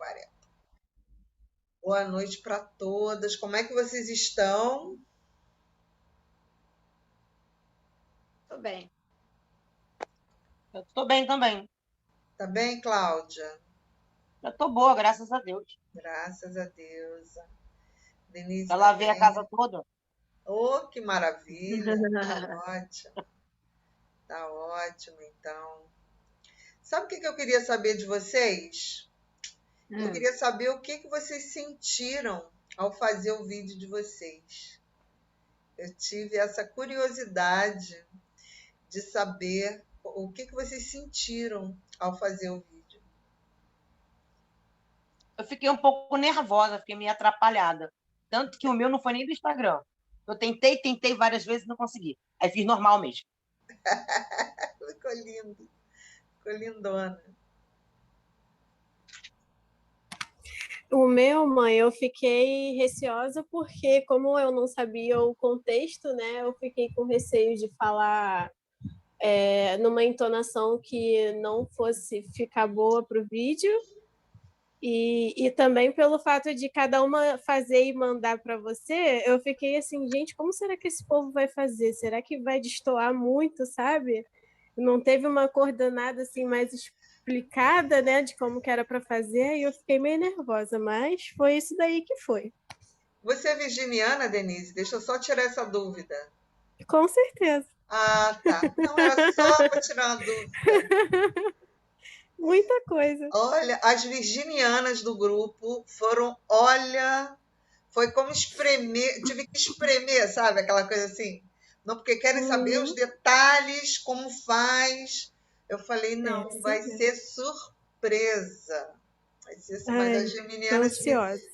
40. Boa noite para todas. Como é que vocês estão? Tô bem. Eu tô bem também. Tá bem, Cláudia? Eu tô boa, graças a Deus. Graças a Deus. Denise Eu tá lavei a bem? casa toda. Oh, que maravilha! Tá ótimo. Tá ótimo, então. Sabe o que eu queria saber de vocês? Eu queria saber o que vocês sentiram ao fazer o vídeo de vocês. Eu tive essa curiosidade de saber o que vocês sentiram ao fazer o vídeo. Eu fiquei um pouco nervosa, fiquei meio atrapalhada. Tanto que o meu não foi nem do Instagram. Eu tentei várias vezes e não consegui. Aí fiz normal mesmo. Ficou lindo. Ficou lindona. O meu, mãe, eu fiquei receosa porque, como eu não sabia o contexto, né, eu fiquei com receio de falar numa entonação que não fosse ficar boa para o vídeo. E também pelo fato de cada uma fazer e mandar para você, eu fiquei assim, gente, como será que esse povo vai fazer? Será que vai destoar muito, sabe? Não teve uma coordenada assim mais explicada, né, de como que era para fazer, e eu fiquei meio nervosa, mas foi isso daí que foi. Você é virginiana, Denise? Deixa eu só tirar essa dúvida. Com certeza. Ah, tá. Não, era só para tirar uma dúvida. Muita coisa. Olha, as virginianas do grupo foram, olha, foi como espremer, tive que espremer, sabe? Aquela coisa assim. Não, porque querem saber os detalhes, como faz. Eu falei, não, vai ser surpresa. Vai ser, mas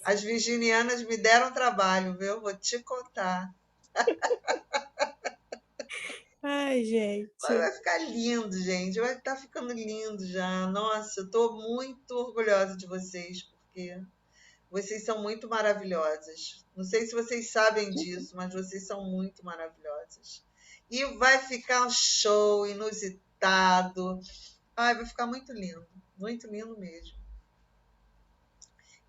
as virginianas me deram trabalho, viu? Vou te contar. Ai, gente. Vai ficar lindo, gente. Vai estar ficando lindo já. Nossa, eu estou muito orgulhosa de vocês, porque vocês são muito maravilhosas. Não sei se vocês sabem disso, mas vocês são muito maravilhosas. E vai ficar um show inusitado. Ai, vai ficar muito lindo mesmo.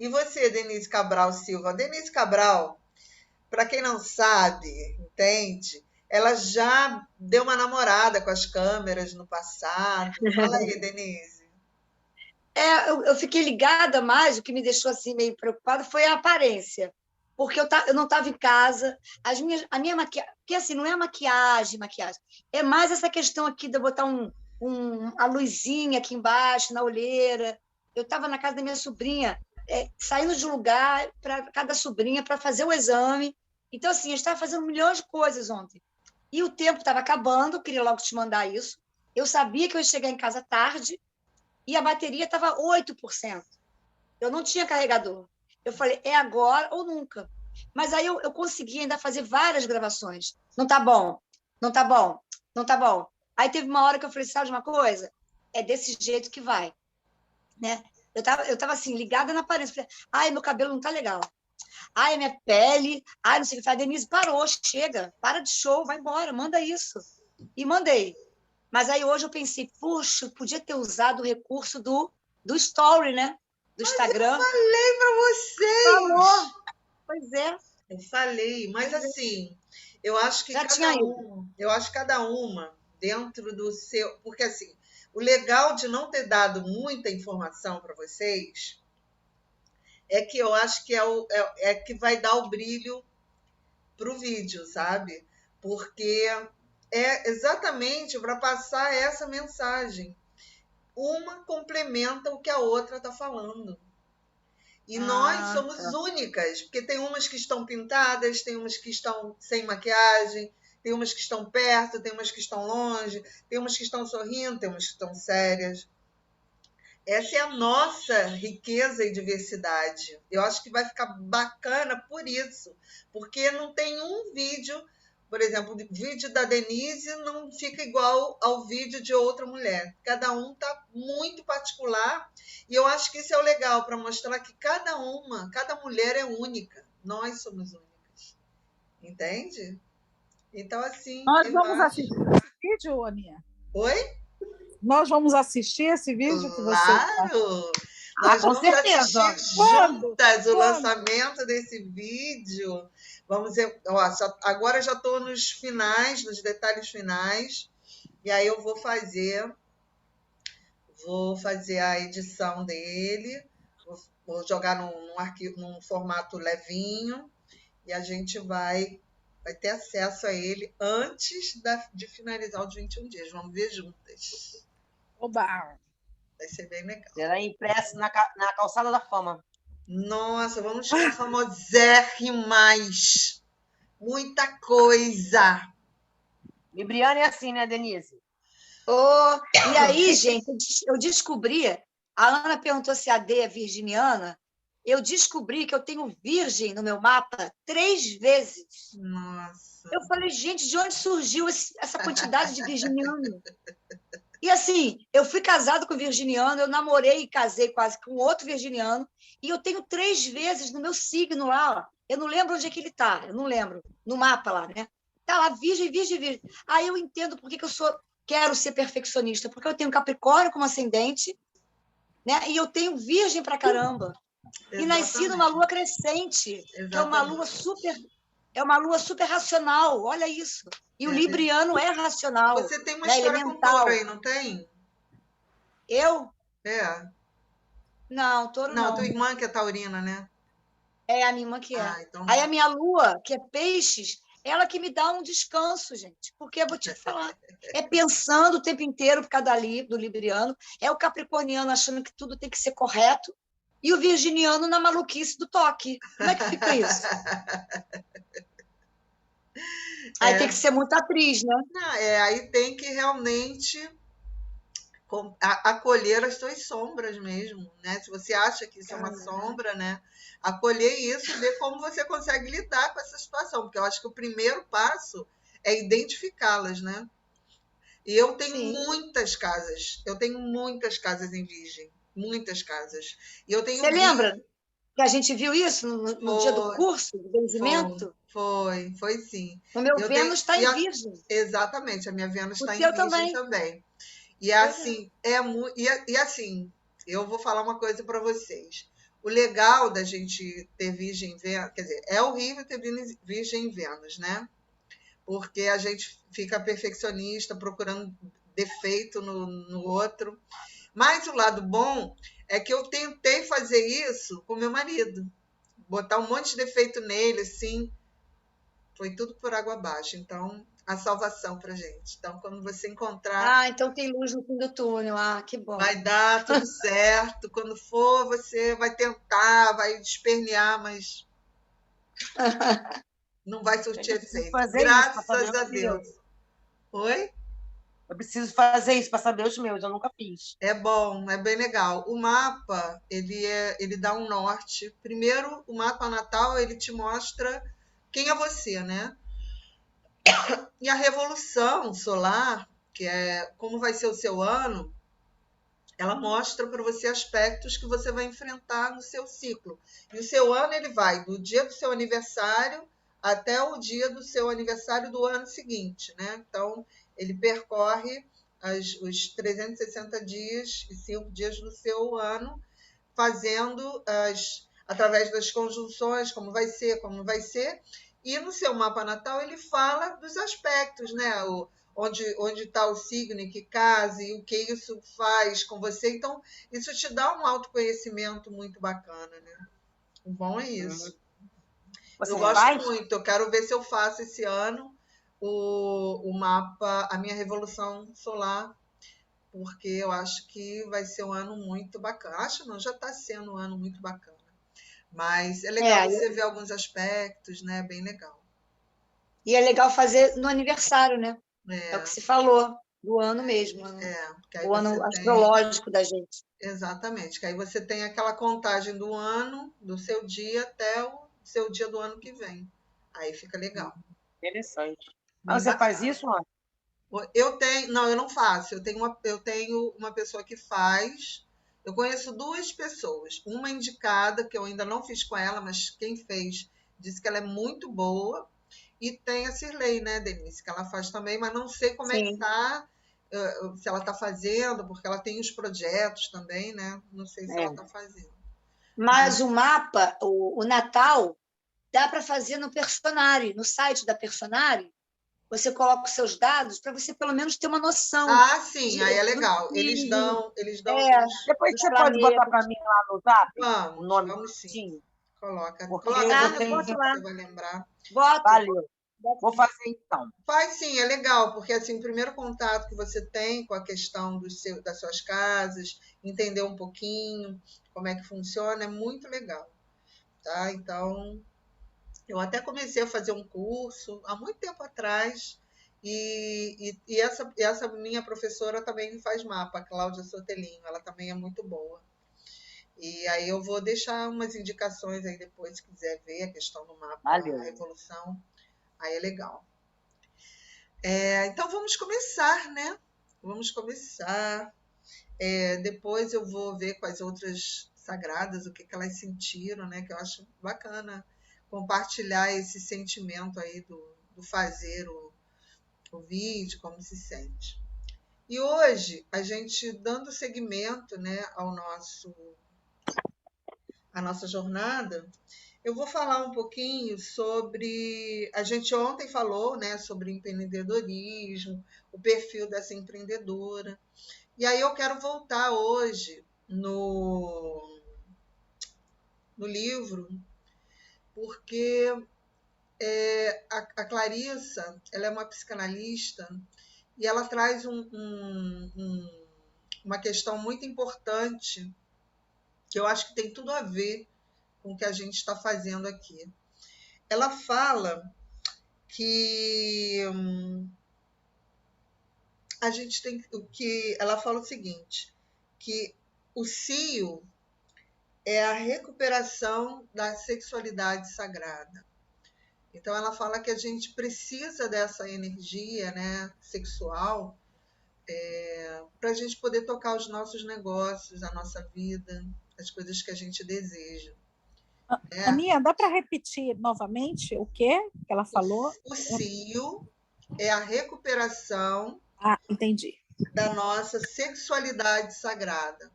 E você, Denise Cabral Silva? Denise Cabral, para quem não sabe, entende? Ela já deu uma namorada com as câmeras no passado. Fala aí, Denise. Eu fiquei ligada mais, o que me deixou assim meio preocupada foi a aparência. Porque eu não estava em casa, a minha maquiagem, porque assim, não é maquiagem, é mais essa questão aqui de eu botar a luzinha aqui embaixo, na olheira. Eu estava na casa da minha sobrinha, saindo de um lugar para cada sobrinha para fazer o exame. Então, assim, a gente estava fazendo milhões de coisas ontem. E o tempo estava acabando, eu queria logo te mandar isso. Eu sabia que eu ia chegar em casa tarde e a bateria estava 8%. Eu não tinha carregador. Eu falei, é agora ou nunca. Mas aí eu consegui ainda fazer várias gravações. Não tá bom, não tá bom, não tá bom. Aí teve uma hora que eu falei, sabe de uma coisa? É desse jeito que vai. Né? Eu tava assim, ligada na aparência. Falei, ai, meu cabelo não tá legal. Ai, minha pele. Ai, não sei o que. A Denise parou, chega, para de show, vai embora, manda isso. E mandei. Mas aí hoje eu pensei, puxa, podia ter usado o recurso do Story, né? Do Instagram. Eu falei para vocês. Falou. Pois é. Eu falei, mas assim, eu acho que cada uma dentro do seu, porque assim, o legal de não ter dado muita informação para vocês é que eu acho que é que vai dar o brilho para o vídeo, sabe? Porque é exatamente para passar essa mensagem. Uma complementa o que a outra está falando. E nós somos únicas, porque tem umas que estão pintadas, tem umas que estão sem maquiagem, tem umas que estão perto, tem umas que estão longe, tem umas que estão sorrindo, tem umas que estão sérias. Essa é a nossa riqueza e diversidade. Eu acho que vai ficar bacana por isso, porque não tem um vídeo, por exemplo, o vídeo da Denise não fica igual ao vídeo de outra mulher. Cada um está muito particular e eu acho que isso é o legal, para mostrar que cada mulher é única. Nós somos únicas. Entende? Então, assim... Nós vamos assistir esse vídeo, Aninha? Oi? Nós vamos assistir esse vídeo que você... Claro! Nós com vamos certeza. assistir Quando? juntas o Quando? lançamento desse vídeo. Vamos ver, ó, agora já estou nos finais, nos detalhes finais, e aí eu vou fazer a edição dele, vou jogar num arquivo, num formato levinho, e a gente vai ter acesso a ele antes de finalizar os 21 dias. Vamos ver juntas. Oba! Vai ser bem legal. Será impresso na calçada da fama. Nossa, vamos ficar famosérrimas. Muita coisa. Libriana é assim, né, Denise? E aí, gente, eu descobri, a Ana perguntou se a D é virginiana, eu descobri que eu tenho virgem no meu mapa 3 vezes. Nossa. Eu falei, gente, de onde surgiu essa quantidade de virginiano? E assim, eu fui casado com virginiano, eu namorei e casei quase com outro virginiano, e eu tenho 3 vezes no meu signo lá, ó. Eu não lembro onde é que ele está, eu não lembro, no mapa lá, né? Tá lá, virgem, virgem, virgem. Aí eu entendo por que eu quero ser perfeccionista, porque eu tenho Capricórnio como ascendente, né? E eu tenho virgem pra caramba. E nasci numa lua crescente, que é uma lua super racional, olha isso. E o libriano é racional. Você tem uma né? história Elemental. com touro aí, não tem? Eu? É. Não, touro Não, não. tua irmã que é taurina, né? É a minha irmã que é. Ah, então... Aí a minha lua, que é peixes, ela que me dá um descanso, gente. Porque eu vou te falar, é pensando o tempo inteiro por causa do libriano, é o capricorniano achando que tudo tem que ser correto, e o virginiano na maluquice do toque. Como é que fica isso? Aí tem que ser muito atriz, né? Não, aí tem que realmente acolher as suas sombras mesmo, né? Se você acha que isso é uma sombra, né? Acolher isso e ver como você consegue lidar com essa situação, porque eu acho que o primeiro passo é identificá-las, né? E eu tenho muitas casas em Virgem, muitas casas. E eu tenho Você lembra que a gente viu isso no dia do curso, do benzimento? Foi sim. O meu Vênus está em Virgem. Exatamente, a minha Vênus está em Virgem também. E assim, assim, eu vou falar uma coisa para vocês. O legal da gente ter Virgem em Vênus, quer dizer, é horrível ter Virgem em Vênus, né? Porque a gente fica perfeccionista, procurando defeito no outro. Mas o lado bom é que eu tentei fazer isso com meu marido. Botar um monte de defeito nele, assim. Foi tudo por água abaixo. Então, a salvação pra gente. Então, quando você encontrar... então tem luz no fim do túnel. Que bom. Vai dar tudo certo. Quando for, você vai tentar, vai espernear, mas não vai surtir efeito. Graças a Deus. Oi? Eu preciso fazer isso para saber os meus, eu nunca fiz. É bom, é bem legal. O mapa, ele dá um norte. Primeiro, o mapa natal, ele te mostra quem é você, né? E a revolução solar, que é como vai ser o seu ano, ela mostra para você aspectos que você vai enfrentar no seu ciclo. E o seu ano, ele vai do dia do seu aniversário até o dia do seu aniversário do ano seguinte, né? Então, ele percorre os 360 dias e 5 dias do seu ano, fazendo através das conjunções, como vai ser, como não vai ser. E no seu mapa natal, ele fala dos aspectos, né? Onde está o signo em que casa e o que isso faz com você. Então, isso te dá um autoconhecimento muito bacana, né? O bom é isso. Você eu gosto muito. Eu quero ver se eu faço esse ano o mapa, a minha revolução solar, porque eu acho que vai ser um ano muito bacana. Acho não, já está sendo um ano muito bacana. Mas é legal você ver alguns aspectos, né? Bem legal. E é legal fazer no aniversário, né? É o que se falou, do ano mesmo. Né? O ano astrológico da gente. Exatamente. Que aí você tem aquela contagem do ano, do seu dia até o seu dia do ano que vem. Aí fica legal. Interessante. Você faz isso, ó? Eu não faço. Eu tenho uma pessoa que faz. Eu conheço 2 pessoas. Uma indicada, que eu ainda não fiz com ela, mas quem fez disse que ela é muito boa. E tem a Cirlei, né, Denise, que ela faz também, mas não sei como é que tá se ela está fazendo, porque ela tem os projetos também, né? Não sei se ela está fazendo. Mas o mapa, o Natal, dá para fazer no Personare, no site da Personare. Você coloca os seus dados para você pelo menos ter uma noção. Ah, sim, aí é legal. Eles dão Depois dos você pode botar para mim lá no Zap o nome vamos sim. certinho? Coloca Porque no eu que tenho... você vai lembrar. Valeu. Vou fazer então. Faz sim, é legal, porque assim, o primeiro contato que você tem com a questão das suas casas, entender um pouquinho como é que funciona, é muito legal. Tá? Então, eu até comecei a fazer um curso há muito tempo atrás, e essa minha professora também faz mapa, a Cláudia Sotelinho, ela também é muito boa. E aí eu vou deixar umas indicações aí depois, se quiser ver a questão do mapa, a evolução, aí é legal. Então vamos começar, né? Vamos começar. Depois eu vou ver com as outras sagradas o que elas sentiram, né? Que eu acho bacana compartilhar esse sentimento aí do fazer o vídeo, como se sente. E hoje, a gente dando seguimento, né, à nossa jornada, eu vou falar um pouquinho sobre... A gente ontem falou, né, sobre empreendedorismo, o perfil dessa empreendedora. E aí eu quero voltar hoje no livro, porque a Clarissa, ela é uma psicanalista e ela traz uma questão muito importante que eu acho que tem tudo a ver com o que a gente está fazendo aqui. Ela fala que a gente tem que... Ela fala o seguinte, que o cio é a recuperação da sexualidade sagrada. Então, ela fala que a gente precisa dessa energia, né, sexual para a gente poder tocar os nossos negócios, a nossa vida, as coisas que a gente deseja. Aninha, dá para repetir novamente o que ela falou? O cio é a recuperação entendi. da nossa sexualidade sagrada.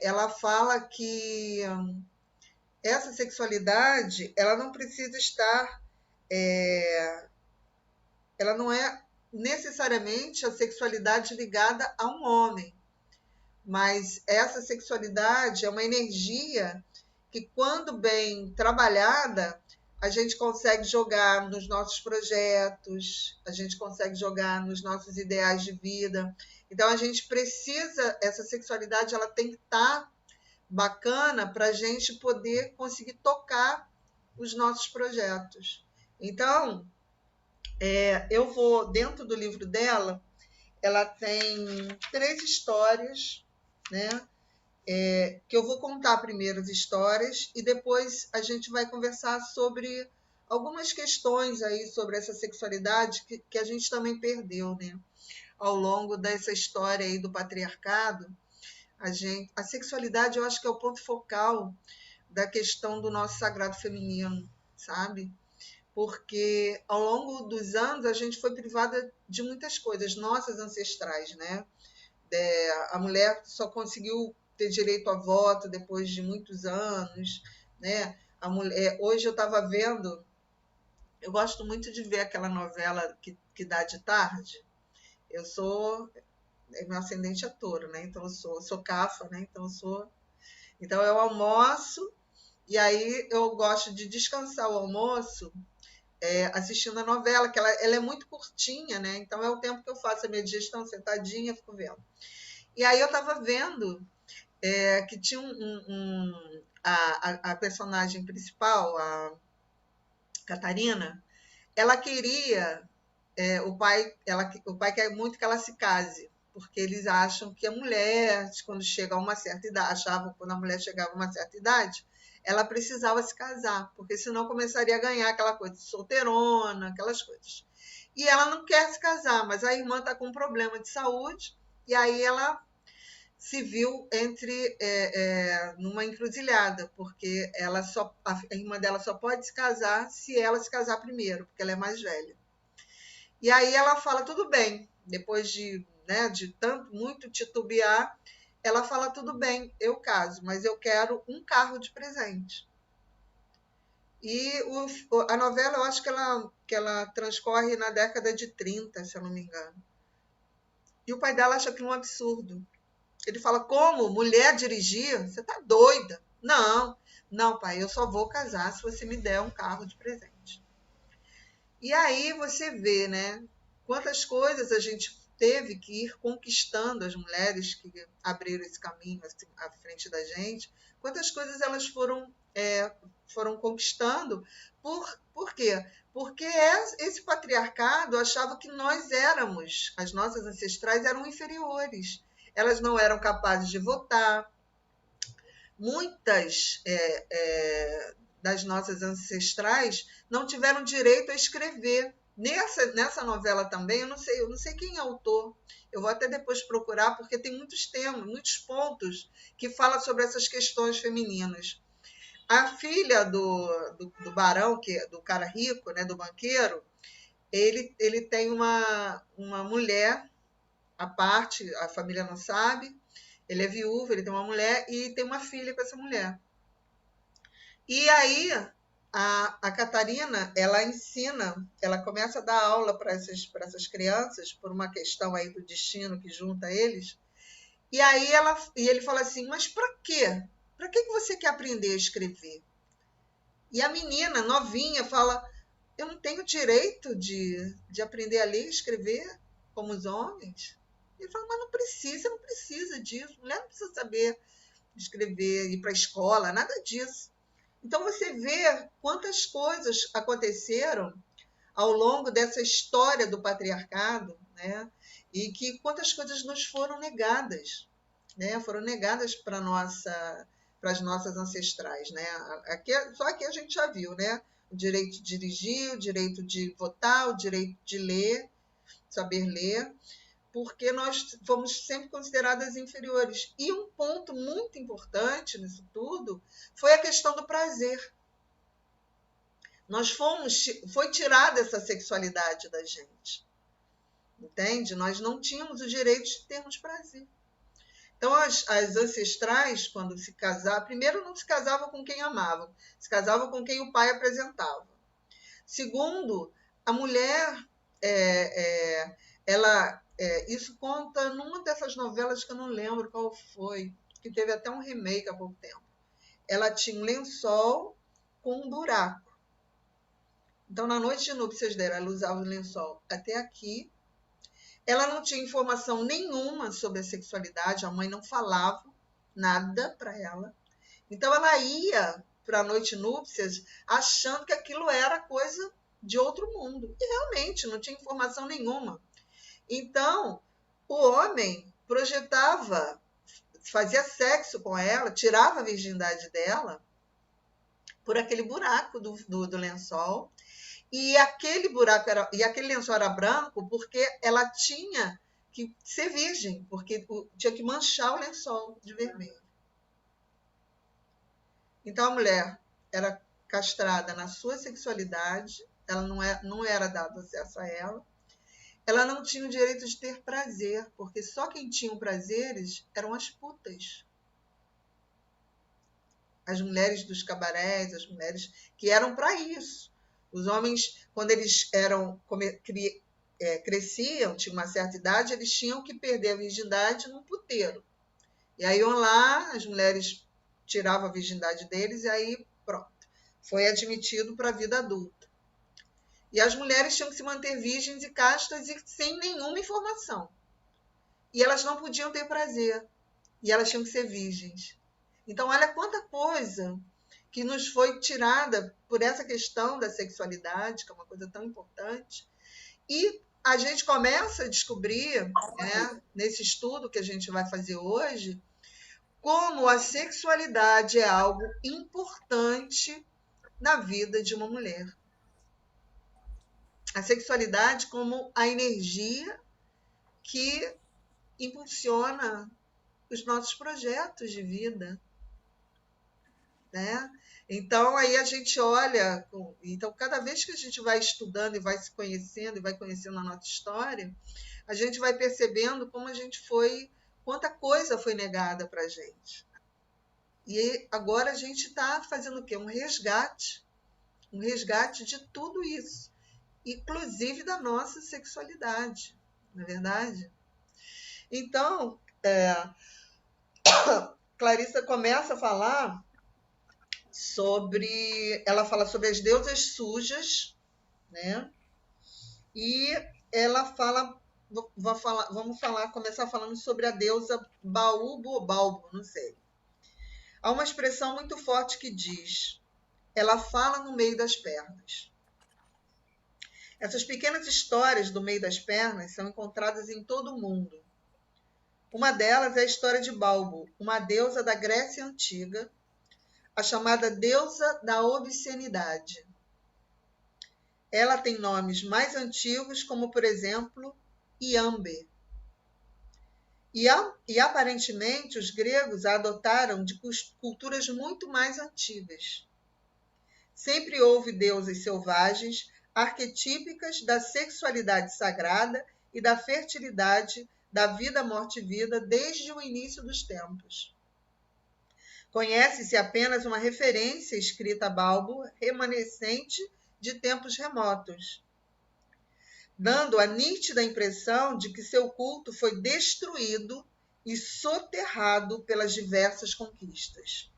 Ela fala que essa sexualidade, ela não precisa estar... ela não é necessariamente a sexualidade ligada a um homem, mas essa sexualidade é uma energia que, quando bem trabalhada, a gente consegue jogar nos nossos projetos, a gente consegue jogar nos nossos ideais de vida. Então, a gente precisa... Essa sexualidade, ela tem que estar bacana para a gente poder conseguir tocar os nossos projetos. Então, eu vou... Dentro do livro dela, ela tem 3 histórias, né? Que eu vou contar primeiro as histórias e depois a gente vai conversar sobre algumas questões aí sobre essa sexualidade que a gente também perdeu, né? Ao longo dessa história aí do patriarcado, a sexualidade, eu acho que é o ponto focal da questão do nosso sagrado feminino, sabe? Porque ao longo dos anos a gente foi privada de muitas coisas, nossas ancestrais, né? A mulher só conseguiu ter direito a voto depois de muitos anos, né? A mulher, hoje eu estava vendo, eu gosto muito de ver aquela novela que dá de tarde. Meu ascendente é touro, né? Então eu sou cafa, né? Então eu almoço e aí eu gosto de descansar o almoço assistindo a novela, que ela é muito curtinha, né? Então é o tempo que eu faço a minha digestão sentadinha, fico vendo. E aí eu estava vendo que tinha a personagem principal, a Catarina, ela queria... o pai quer muito que ela se case, porque eles acham que a mulher, quando chega a uma certa idade, achavam que quando a mulher chegava a uma certa idade, ela precisava se casar, porque senão começaria a ganhar aquela coisa de solteirona, aquelas coisas. E ela não quer se casar, mas a irmã está com um problema de saúde, e aí ela se viu numa encruzilhada, porque a irmã dela só pode se casar se ela se casar primeiro, porque ela é mais velha. E aí ela fala, tudo bem, depois de, né, de tanto, muito titubear, ela fala: tudo bem, eu caso, mas eu quero um carro de presente. E a novela, eu acho que ela transcorre na década de 30, se eu não me engano. E o pai dela acha aquilo um absurdo. Ele fala: como? Mulher dirigir? Você tá doida? Não, não, pai, eu só vou casar se você me der um carro de presente. E aí você vê, né, quantas coisas a gente teve que ir conquistando, as mulheres que abriram esse caminho assim, à frente da gente, quantas coisas elas foram conquistando. Por quê? Porque esse patriarcado achava que as nossas ancestrais eram inferiores. Elas não eram capazes de votar. Muitas das nossas ancestrais não tiveram direito a escrever. Nessa novela também, eu não sei quem é o autor. Eu vou até depois procurar, porque tem muitos temas, muitos pontos que falam sobre essas questões femininas. A filha do barão, do cara rico, né, do banqueiro, ele tem uma mulher à parte, a família não sabe, ele é viúvo, ele tem uma mulher e tem uma filha com essa mulher. E aí a Catarina, ela começa a dar aula para essas crianças, por uma questão aí do destino que junta eles. E aí ele fala assim: mas para quê? Para que você quer aprender a escrever? E a menina, novinha, fala: eu não tenho direito de aprender a ler e escrever como os homens? Ele fala: mas não precisa disso. Mulher não precisa saber escrever, ir para a escola, nada disso. Então você vê quantas coisas aconteceram ao longo dessa história do patriarcado, né? E que quantas coisas nos foram negadas, né? Foram negadas para as nossas ancestrais, né? Só aqui a gente já viu, né? O direito de dirigir, o direito de votar, o direito de ler, saber ler, porque nós fomos sempre consideradas inferiores. E um ponto muito importante nisso tudo foi a questão do prazer. Foi tirada essa sexualidade da gente, entende? Nós não tínhamos o direito de termos prazer. Então, as ancestrais, quando se casavam, primeiro não se casavam com quem amavam, se casavam com quem o pai apresentava. Segundo, a mulher, isso conta numa dessas novelas que eu não lembro qual foi, que teve até um remake há pouco tempo. Ela tinha um lençol com um buraco. Então, na noite de núpcias dela, ela usava o lençol até aqui. Ela não tinha informação nenhuma sobre a sexualidade, a mãe não falava nada para ela. Então, ela ia para a noite de núpcias achando que aquilo era coisa de outro mundo. E realmente não tinha informação nenhuma. Então, o homem projetava, fazia sexo com ela, tirava a virgindade dela por aquele buraco do lençol. E aquele lençol era branco porque ela tinha que ser virgem, porque tinha que manchar o lençol de vermelho. Então a mulher era castrada na sua sexualidade, ela não era dado acesso a ela. Ela não tinha o direito de ter prazer, porque só quem tinha prazeres eram as putas. As mulheres dos cabarés, as mulheres que eram para isso. Os homens, quando eles cresciam, tinham uma certa idade, eles tinham que perder a virgindade num puteiro. E aí iam lá, as mulheres tiravam a virgindade deles e aí pronto. Foi admitido para a vida adulta. E as mulheres tinham que se manter virgens e castas e sem nenhuma informação. E elas não podiam ter prazer. E elas tinham que ser virgens. Então, olha quanta coisa que nos foi tirada por essa questão da sexualidade, que é uma coisa tão importante. E a gente começa a descobrir, né, nesse estudo que a gente vai fazer hoje, como a sexualidade é algo importante na vida de uma mulher. A sexualidade como a energia que impulsiona os nossos projetos de vida, né? Então, aí a gente olha... Então, cada vez que a gente vai estudando e vai se conhecendo e vai conhecendo a nossa história, a gente vai percebendo como quanta coisa foi negada para a gente. E agora a gente está fazendo o quê? Um resgate de tudo isso, inclusive da nossa sexualidade, não é verdade? Então, Clarissa começa a falar ela fala sobre as deusas sujas, né? E ela começar falando sobre a deusa Baúbo ou Balbo, não sei. Há uma expressão muito forte que diz: ela fala no meio das pernas. Essas pequenas histórias do meio das pernas são encontradas em todo o mundo. Uma delas é a história de Balbo, uma deusa da Grécia Antiga, a chamada deusa da obscenidade. Ela tem nomes mais antigos, como, por exemplo, Iambe. E aparentemente, os gregos a adotaram de culturas muito mais antigas. Sempre houve deusas selvagens, arquetípicas da sexualidade sagrada e da fertilidade, da vida, morte e vida, desde o início dos tempos. Conhece-se apenas uma referência escrita a Balbo, remanescente de tempos remotos, dando a nítida impressão de que seu culto foi destruído e soterrado pelas diversas conquistas.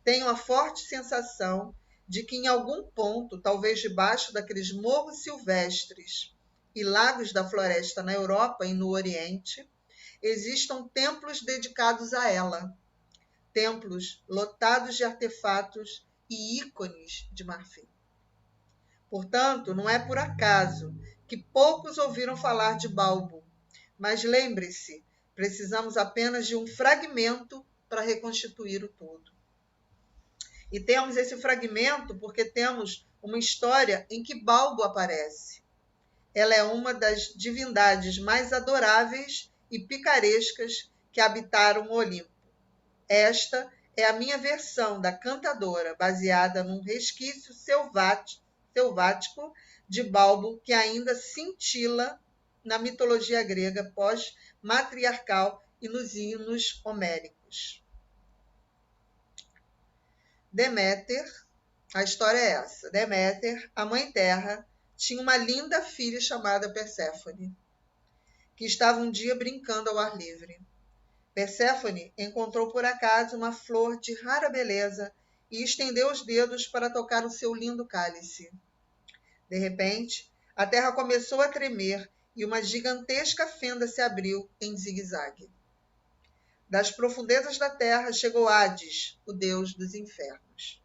Tenho a forte sensação de que em algum ponto, talvez debaixo daqueles morros silvestres e lagos da floresta na Europa e no Oriente, existam templos dedicados a ela, templos lotados de artefatos e ícones de marfim. Portanto, não é por acaso que poucos ouviram falar de Balbo, mas lembre-se, precisamos apenas de um fragmento para reconstituir o todo. E temos esse fragmento porque temos uma história em que Balbo aparece. Ela é uma das divindades mais adoráveis e picarescas que habitaram o Olimpo. Esta é a minha versão da cantadora, baseada num resquício selvático de Balbo que ainda cintila na mitologia grega pós-matriarcal e nos hinos homéricos. Deméter, a história é essa. Deméter, a mãe terra, tinha uma linda filha chamada Perséfone, que estava um dia brincando ao ar livre. Perséfone encontrou por acaso uma flor de rara beleza e estendeu os dedos para tocar o seu lindo cálice. De repente, a terra começou a tremer e uma gigantesca fenda se abriu em zigue-zague. Das profundezas da terra chegou Hades, o deus dos infernos.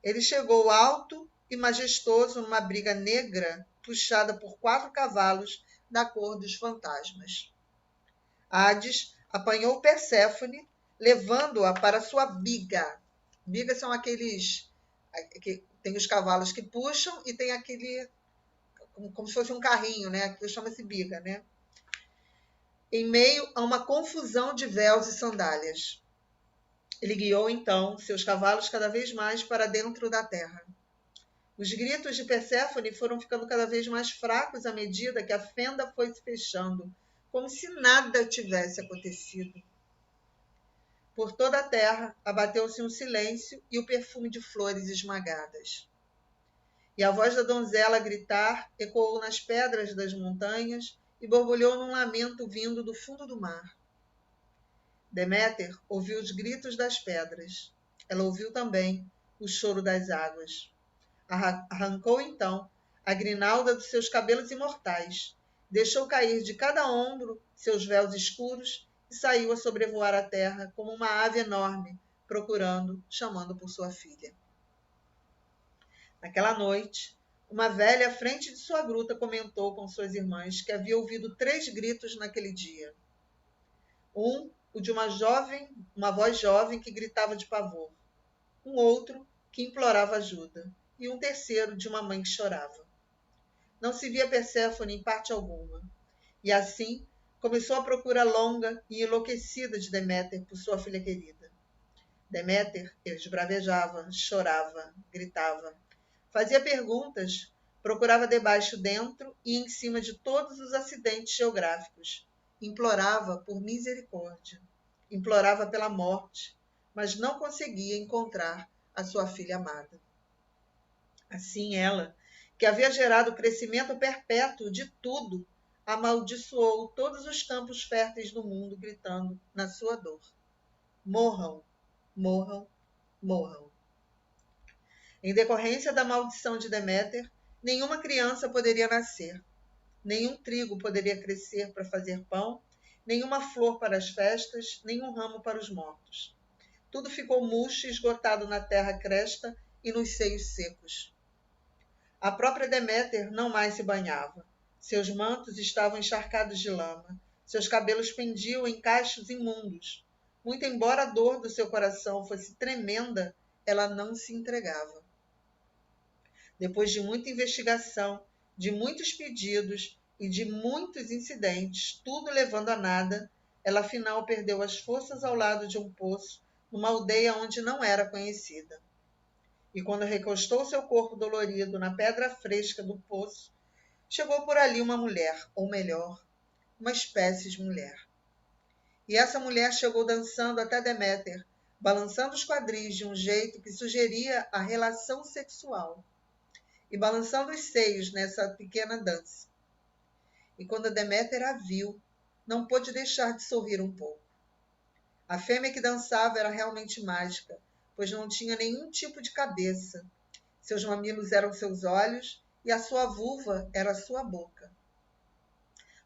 Ele chegou alto e majestoso numa briga negra puxada por 4 cavalos da cor dos fantasmas. Hades apanhou Perséfone, levando-a para sua biga. Bigas são aqueles que tem os cavalos que puxam e tem aquele como se fosse um carrinho, né? Que chama-se biga, né? Em meio a uma confusão de véus e sandálias. Ele guiou, então, seus cavalos cada vez mais para dentro da terra. Os gritos de Perséfone foram ficando cada vez mais fracos à medida que a fenda foi se fechando, como se nada tivesse acontecido. Por toda a terra abateu-se um silêncio e o perfume de flores esmagadas. E a voz da donzela a gritar ecoou nas pedras das montanhas e borbulhou num lamento vindo do fundo do mar. Deméter ouviu os gritos das pedras. Ela ouviu também o choro das águas. Arrancou, então, a grinalda dos seus cabelos imortais, deixou cair de cada ombro seus véus escuros e saiu a sobrevoar a terra como uma ave enorme, procurando, chamando por sua filha. Naquela noite, uma velha à frente de sua gruta comentou com suas irmãs que havia ouvido 3 gritos naquele dia. Um, o de uma voz jovem que gritava de pavor. Um outro, que implorava ajuda. E um terceiro, de uma mãe que chorava. Não se via Perséfone em parte alguma. E assim, começou a procura longa e enlouquecida de Deméter por sua filha querida. Deméter esbravejava, chorava, gritava. Fazia perguntas, Procurava debaixo, dentro e em cima de todos os acidentes geográficos. Implorava por misericórdia. Implorava pela morte, mas não conseguia encontrar a sua filha amada. Assim ela, que havia gerado o crescimento perpétuo de tudo, amaldiçoou todos os campos férteis do mundo, gritando na sua dor: morram, morram, morram. Em decorrência da maldição de Deméter, nenhuma criança poderia nascer, nenhum trigo poderia crescer para fazer pão, nenhuma flor para as festas, nenhum ramo para os mortos. Tudo ficou murcho e esgotado na terra cresta e nos seios secos. A própria Deméter não mais se banhava. Seus mantos estavam encharcados de lama, seus cabelos pendiam em cachos imundos. Muito embora a dor do seu coração fosse tremenda, ela não se entregava. Depois de muita investigação, de muitos pedidos e de muitos incidentes, tudo levando a nada, ela afinal perdeu as forças ao lado de um poço, numa aldeia onde não era conhecida. E quando recostou seu corpo dolorido na pedra fresca do poço, chegou por ali uma mulher, ou melhor, uma espécie de mulher. E essa mulher chegou dançando até Deméter, balançando os quadris de um jeito que sugeria a relação sexual, e balançando os seios nessa pequena dança. E quando Deméter a viu, não pôde deixar de sorrir um pouco. A fêmea que dançava era realmente mágica, pois não tinha nenhum tipo de cabeça. Seus mamilos eram seus olhos e a sua vulva era sua boca.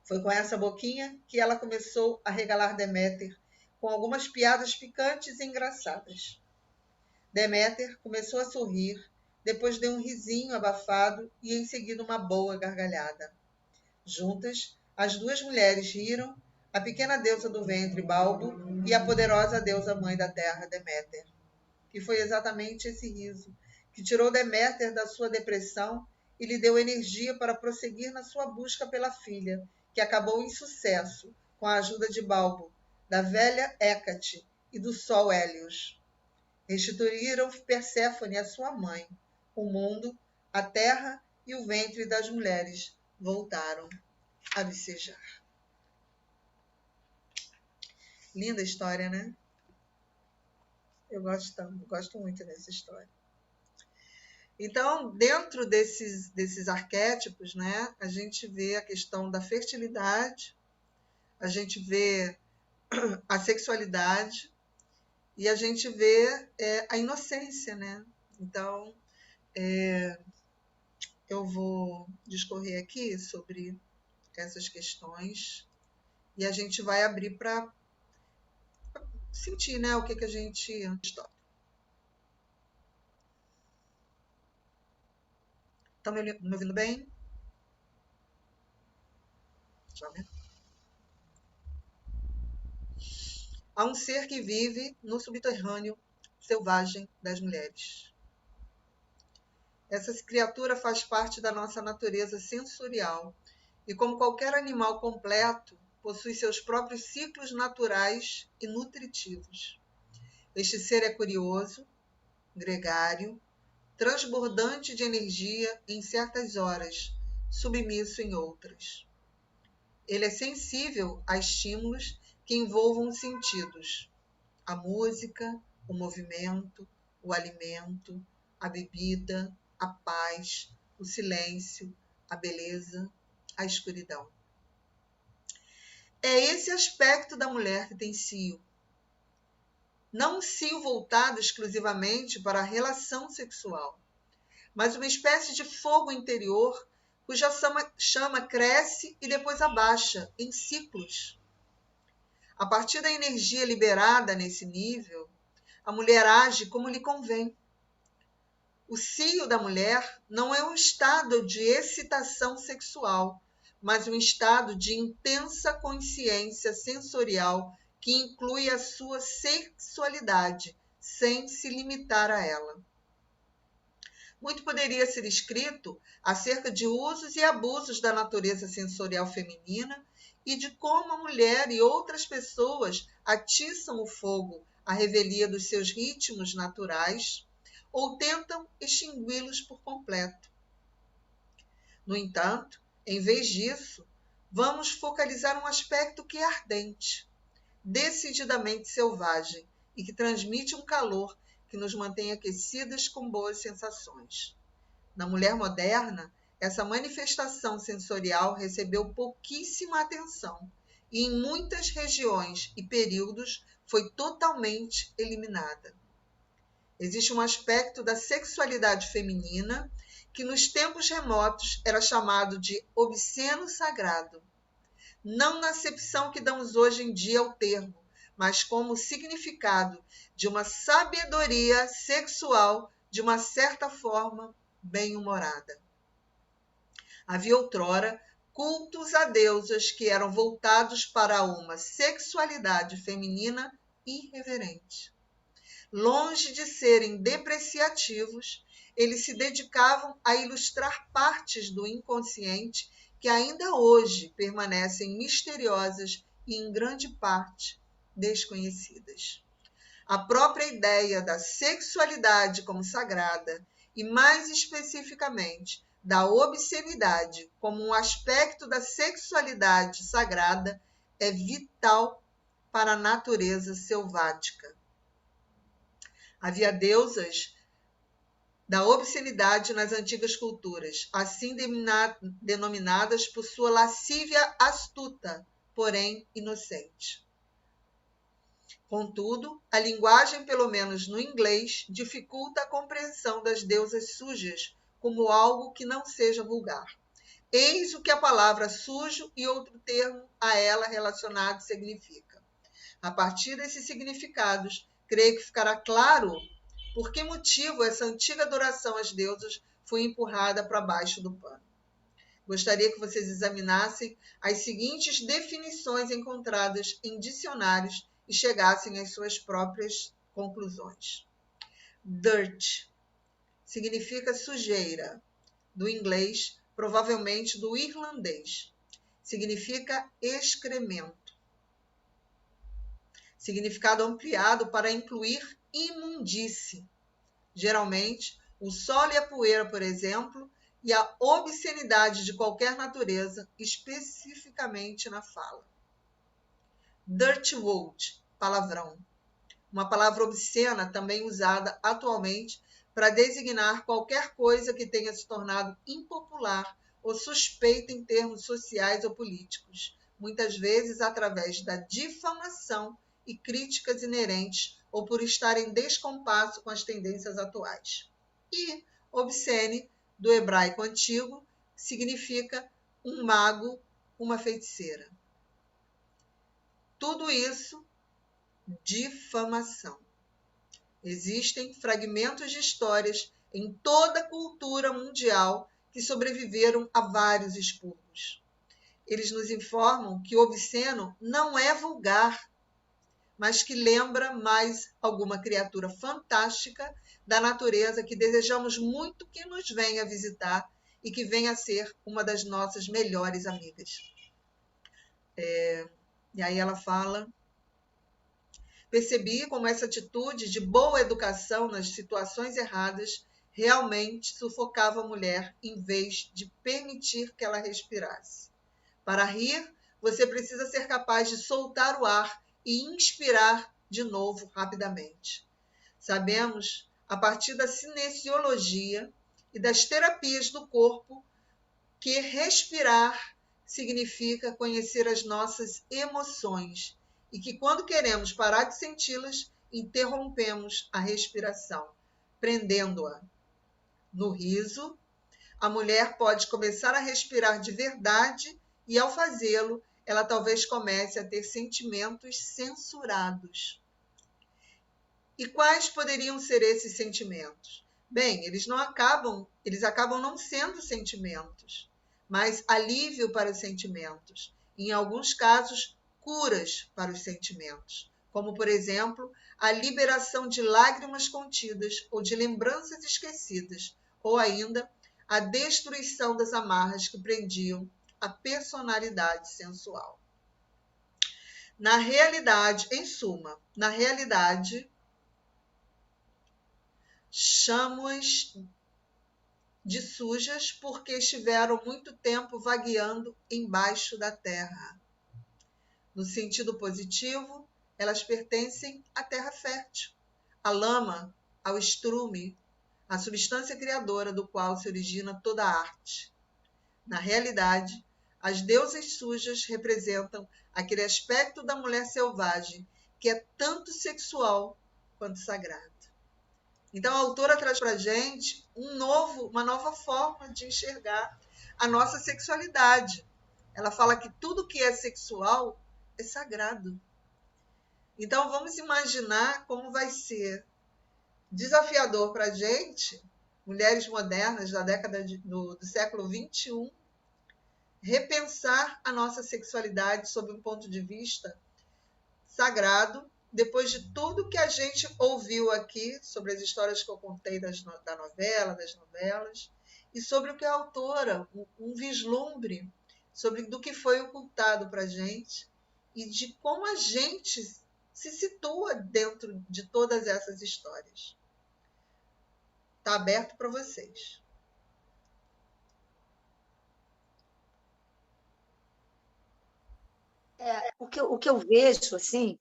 Foi com essa boquinha que ela começou a regalar Deméter com algumas piadas picantes e engraçadas. Deméter começou a sorrir, depois deu um risinho abafado e em seguida uma boa gargalhada. Juntas, as duas mulheres riram, a pequena deusa do ventre, Balbo, e a poderosa deusa mãe da terra, Deméter. E foi exatamente esse riso que tirou Deméter da sua depressão e lhe deu energia para prosseguir na sua busca pela filha, que acabou em sucesso com a ajuda de Balbo, da velha Hécate e do sol Hélios. Restituíram Perséfone a sua mãe. O mundo, a terra e o ventre das mulheres voltaram a vicejar. Linda história, né? Eu gosto muito dessa história. Então, dentro desses arquétipos, né, a gente vê a questão da fertilidade, a gente vê a sexualidade e a gente vê a inocência, né? Então, eu vou discorrer aqui sobre essas questões e a gente vai abrir para sentir, né, o que a gente estuda. Estão me ouvindo bem? Deixa eu ver. Há um ser que vive no subterrâneo selvagem das mulheres. Essa criatura faz parte da nossa natureza sensorial e, como qualquer animal completo, possui seus próprios ciclos naturais e nutritivos. Este ser é curioso, gregário, transbordante de energia em certas horas, submisso em outras. Ele é sensível a estímulos que envolvam os sentidos: a música, o movimento, o alimento, a bebida, a paz, o silêncio, a beleza, a escuridão. É esse aspecto da mulher que tem cio. Não um cio voltado exclusivamente para a relação sexual, mas uma espécie de fogo interior cuja chama cresce e depois abaixa em ciclos. A partir da energia liberada nesse nível, a mulher age como lhe convém. O cio da mulher não é um estado de excitação sexual, mas um estado de intensa consciência sensorial que inclui a sua sexualidade, sem se limitar a ela. Muito poderia ser escrito acerca de usos e abusos da natureza sensorial feminina e de como a mulher e outras pessoas atiçam o fogo à revelia dos seus ritmos naturais ou tentam extingui-los por completo. No entanto, em vez disso, vamos focalizar um aspecto que é ardente, decididamente selvagem e que transmite um calor que nos mantém aquecidas com boas sensações. Na mulher moderna, essa manifestação sensorial recebeu pouquíssima atenção e, em muitas regiões e períodos, foi totalmente eliminada. Existe um aspecto da sexualidade feminina que, nos tempos remotos, era chamado de obsceno sagrado. Não na acepção que damos hoje em dia ao termo, mas como significado de uma sabedoria sexual, de uma certa forma, bem-humorada. Havia outrora cultos a deusas que eram voltados para uma sexualidade feminina irreverente. Longe de serem depreciativos, eles se dedicavam a ilustrar partes do inconsciente que ainda hoje permanecem misteriosas e, em grande parte, desconhecidas. A própria ideia da sexualidade como sagrada e, mais especificamente, da obscenidade como um aspecto da sexualidade sagrada é vital para a natureza selvática. Havia deusas da obscenidade nas antigas culturas, assim denominadas por sua lascívia astuta, porém inocente. Contudo, a linguagem, pelo menos no inglês, dificulta a compreensão das deusas sujas como algo que não seja vulgar. Eis o que a palavra sujo e outro termo a ela relacionado significa. A partir desses significados, creio que ficará claro por que motivo essa antiga adoração às deusas foi empurrada para baixo do pano. Gostaria que vocês examinassem as seguintes definições encontradas em dicionários e chegassem às suas próprias conclusões. Dirt significa sujeira, do inglês, provavelmente do irlandês. Significa excremento. Significado ampliado para incluir imundície. Geralmente, o solo e a poeira, por exemplo, e a obscenidade de qualquer natureza, especificamente na fala. Dirty word, palavrão. Uma palavra obscena também usada atualmente para designar qualquer coisa que tenha se tornado impopular ou suspeita em termos sociais ou políticos, muitas vezes através da difamação e críticas inerentes ou por estar em descompasso com as tendências atuais. E obscene, do hebraico antigo, significa um mago, uma feiticeira. Tudo isso, difamação. Existem fragmentos de histórias em toda a cultura mundial que sobreviveram a vários expurgos. Eles nos informam que o obsceno não é vulgar, mas que lembra mais alguma criatura fantástica da natureza que desejamos muito que nos venha visitar e que venha a ser uma das nossas melhores amigas. E aí ela fala: percebi como essa atitude de boa educação nas situações erradas realmente sufocava a mulher em vez de permitir que ela respirasse. Para rir, você precisa ser capaz de soltar o ar e inspirar de novo rapidamente. Sabemos, a partir da cinesiologia e das terapias do corpo, que respirar significa conhecer as nossas emoções e que, quando queremos parar de senti-las, interrompemos a respiração, prendendo-a. No riso, a mulher pode começar a respirar de verdade e, ao fazê-lo, ela talvez comece a ter sentimentos censurados. E quais poderiam ser esses sentimentos? Bem, eles acabam não sendo sentimentos, mas alívio para os sentimentos. Em alguns casos, curas para os sentimentos, como, por exemplo, a liberação de lágrimas contidas ou de lembranças esquecidas, ou ainda a destruição das amarras que prendiam a personalidade sensual. Na realidade, em suma, chamamos de sujas porque estiveram muito tempo vagueando embaixo da terra. No sentido positivo, elas pertencem à terra fértil, à lama, ao estrume, à substância criadora do qual se origina toda a arte. Na realidade, as deusas sujas representam aquele aspecto da mulher selvagem que é tanto sexual quanto sagrado. Então, a autora traz para a gente uma nova forma de enxergar a nossa sexualidade. Ela fala que tudo que é sexual é sagrado. Então, vamos imaginar como vai ser desafiador para a gente, mulheres modernas da década do século XXI, repensar a nossa sexualidade sob um ponto de vista sagrado, depois de tudo que a gente ouviu aqui sobre as histórias que eu contei das novelas, e sobre o que a autora, um vislumbre sobre do que foi ocultado para a gente e de como a gente se situa dentro de todas essas histórias. Está aberto para vocês. O que eu vejo, assim,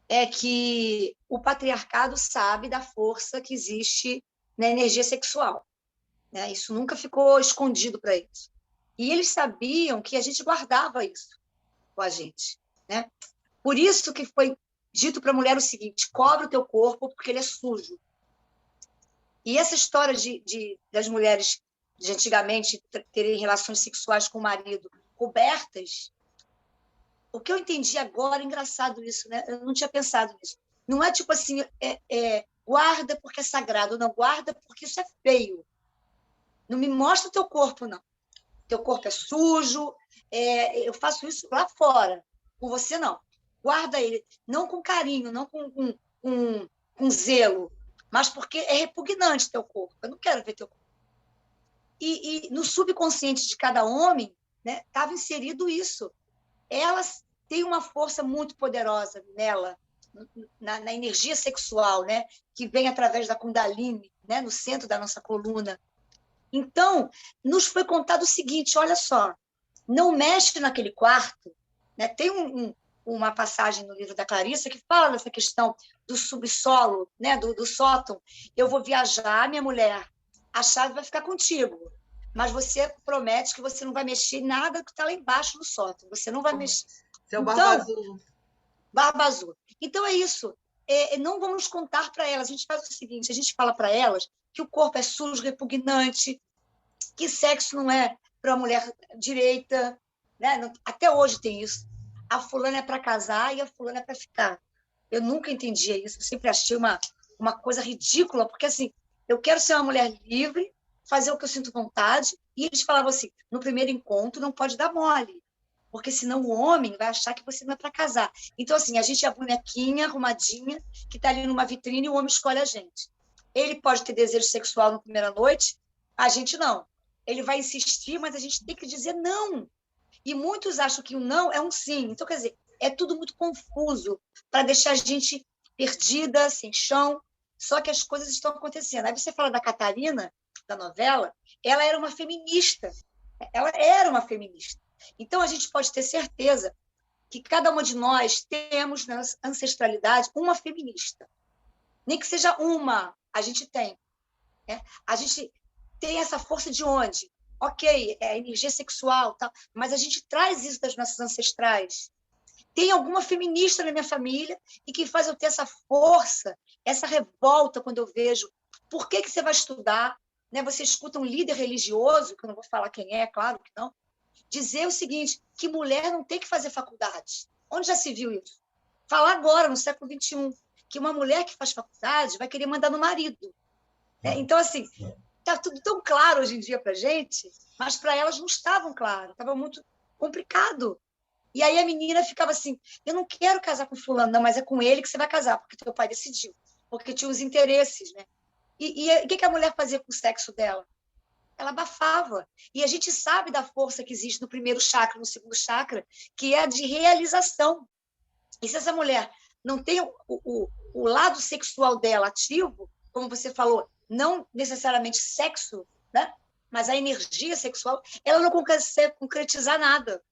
é que o patriarcado sabe da força que existe na energia sexual, né? Isso nunca ficou escondido para eles. E eles sabiam que a gente guardava isso com a gente, né? Por isso que foi dito para a mulher o seguinte: cobre o teu corpo porque ele é sujo. E essa história das mulheres de antigamente terem relações sexuais com o marido cobertas, o que eu entendi agora, é engraçado isso, né? Eu não tinha pensado nisso. Não é tipo assim, guarda porque é sagrado, não, guarda porque isso é feio. Não me mostra o teu corpo, não. Teu corpo é sujo, eu faço isso lá fora, com você não. Guarda ele, não com carinho, não com zelo, mas porque é repugnante teu corpo. Eu não quero ver teu corpo. E no subconsciente de cada homem, né, estava inserido isso. Elas têm uma força muito poderosa nela, na energia sexual, né, que vem através da Kundalini, né, no centro da nossa coluna. Então, nos foi contado o seguinte: olha só, não mexe naquele quarto, né? Tem uma passagem no livro da Clarissa que fala dessa questão do subsolo, né? do sótão. Eu vou viajar, minha mulher, a chave vai ficar contigo, mas você promete que você não vai mexer em nada que está lá embaixo no sótão. Você não vai mexer. Seu Barba Azul. Barba Azul. Então, é isso. Não vamos contar para elas. A gente faz o seguinte: a gente fala para elas que o corpo é sujo, repugnante, que sexo não é para a mulher direita, né? Até hoje tem isso. A fulana é para casar e a fulana é para ficar. Eu nunca entendia isso. Eu sempre achei uma coisa ridícula, porque assim, eu quero ser uma mulher livre, fazer o que eu sinto vontade, e eles falavam assim: no primeiro encontro não pode dar mole, porque senão o homem vai achar que você não é para casar. Então, assim, a gente é a bonequinha arrumadinha que está ali numa vitrine e o homem escolhe a gente. Ele pode ter desejo sexual na primeira noite, a gente não. Ele vai insistir, mas a gente tem que dizer não. E muitos acham que o não é um sim. Então, quer dizer, é tudo muito confuso para deixar a gente perdida, sem chão. Só que as coisas estão acontecendo. Aí você fala da Catarina, da novela, ela era uma feminista. Ela era uma feminista. Então, a gente pode ter certeza que cada uma de nós temos na ancestralidade uma feminista. Nem que seja uma, a gente tem. Né? A gente tem essa força de onde? Ok, é energia sexual, tal, mas a gente traz isso das nossas ancestrais. Tem alguma feminista na minha família e que faz eu ter essa força, essa revolta quando eu vejo por que você vai estudar, né? Você escuta um líder religioso, que eu não vou falar quem é, claro que não, dizer o seguinte, que mulher não tem que fazer faculdade. Onde já se viu isso? Falar agora, no século XXI, que uma mulher que faz faculdade vai querer mandar no marido. Então, assim, está tudo tão claro hoje em dia para a gente, mas para elas não estavam claro, estava muito complicado. E aí a menina ficava assim: eu não quero casar com fulano, não, mas é com ele que você vai casar, porque teu pai decidiu, porque tinha os interesses, né? E o que a mulher fazia com o sexo dela? Ela abafava. E a gente sabe da força que existe no primeiro chakra, no segundo chakra, que é a de realização. E se essa mulher não tem o lado sexual dela ativo, como você falou, não necessariamente sexo, né? Mas a energia sexual, ela não consegue concretizar nada.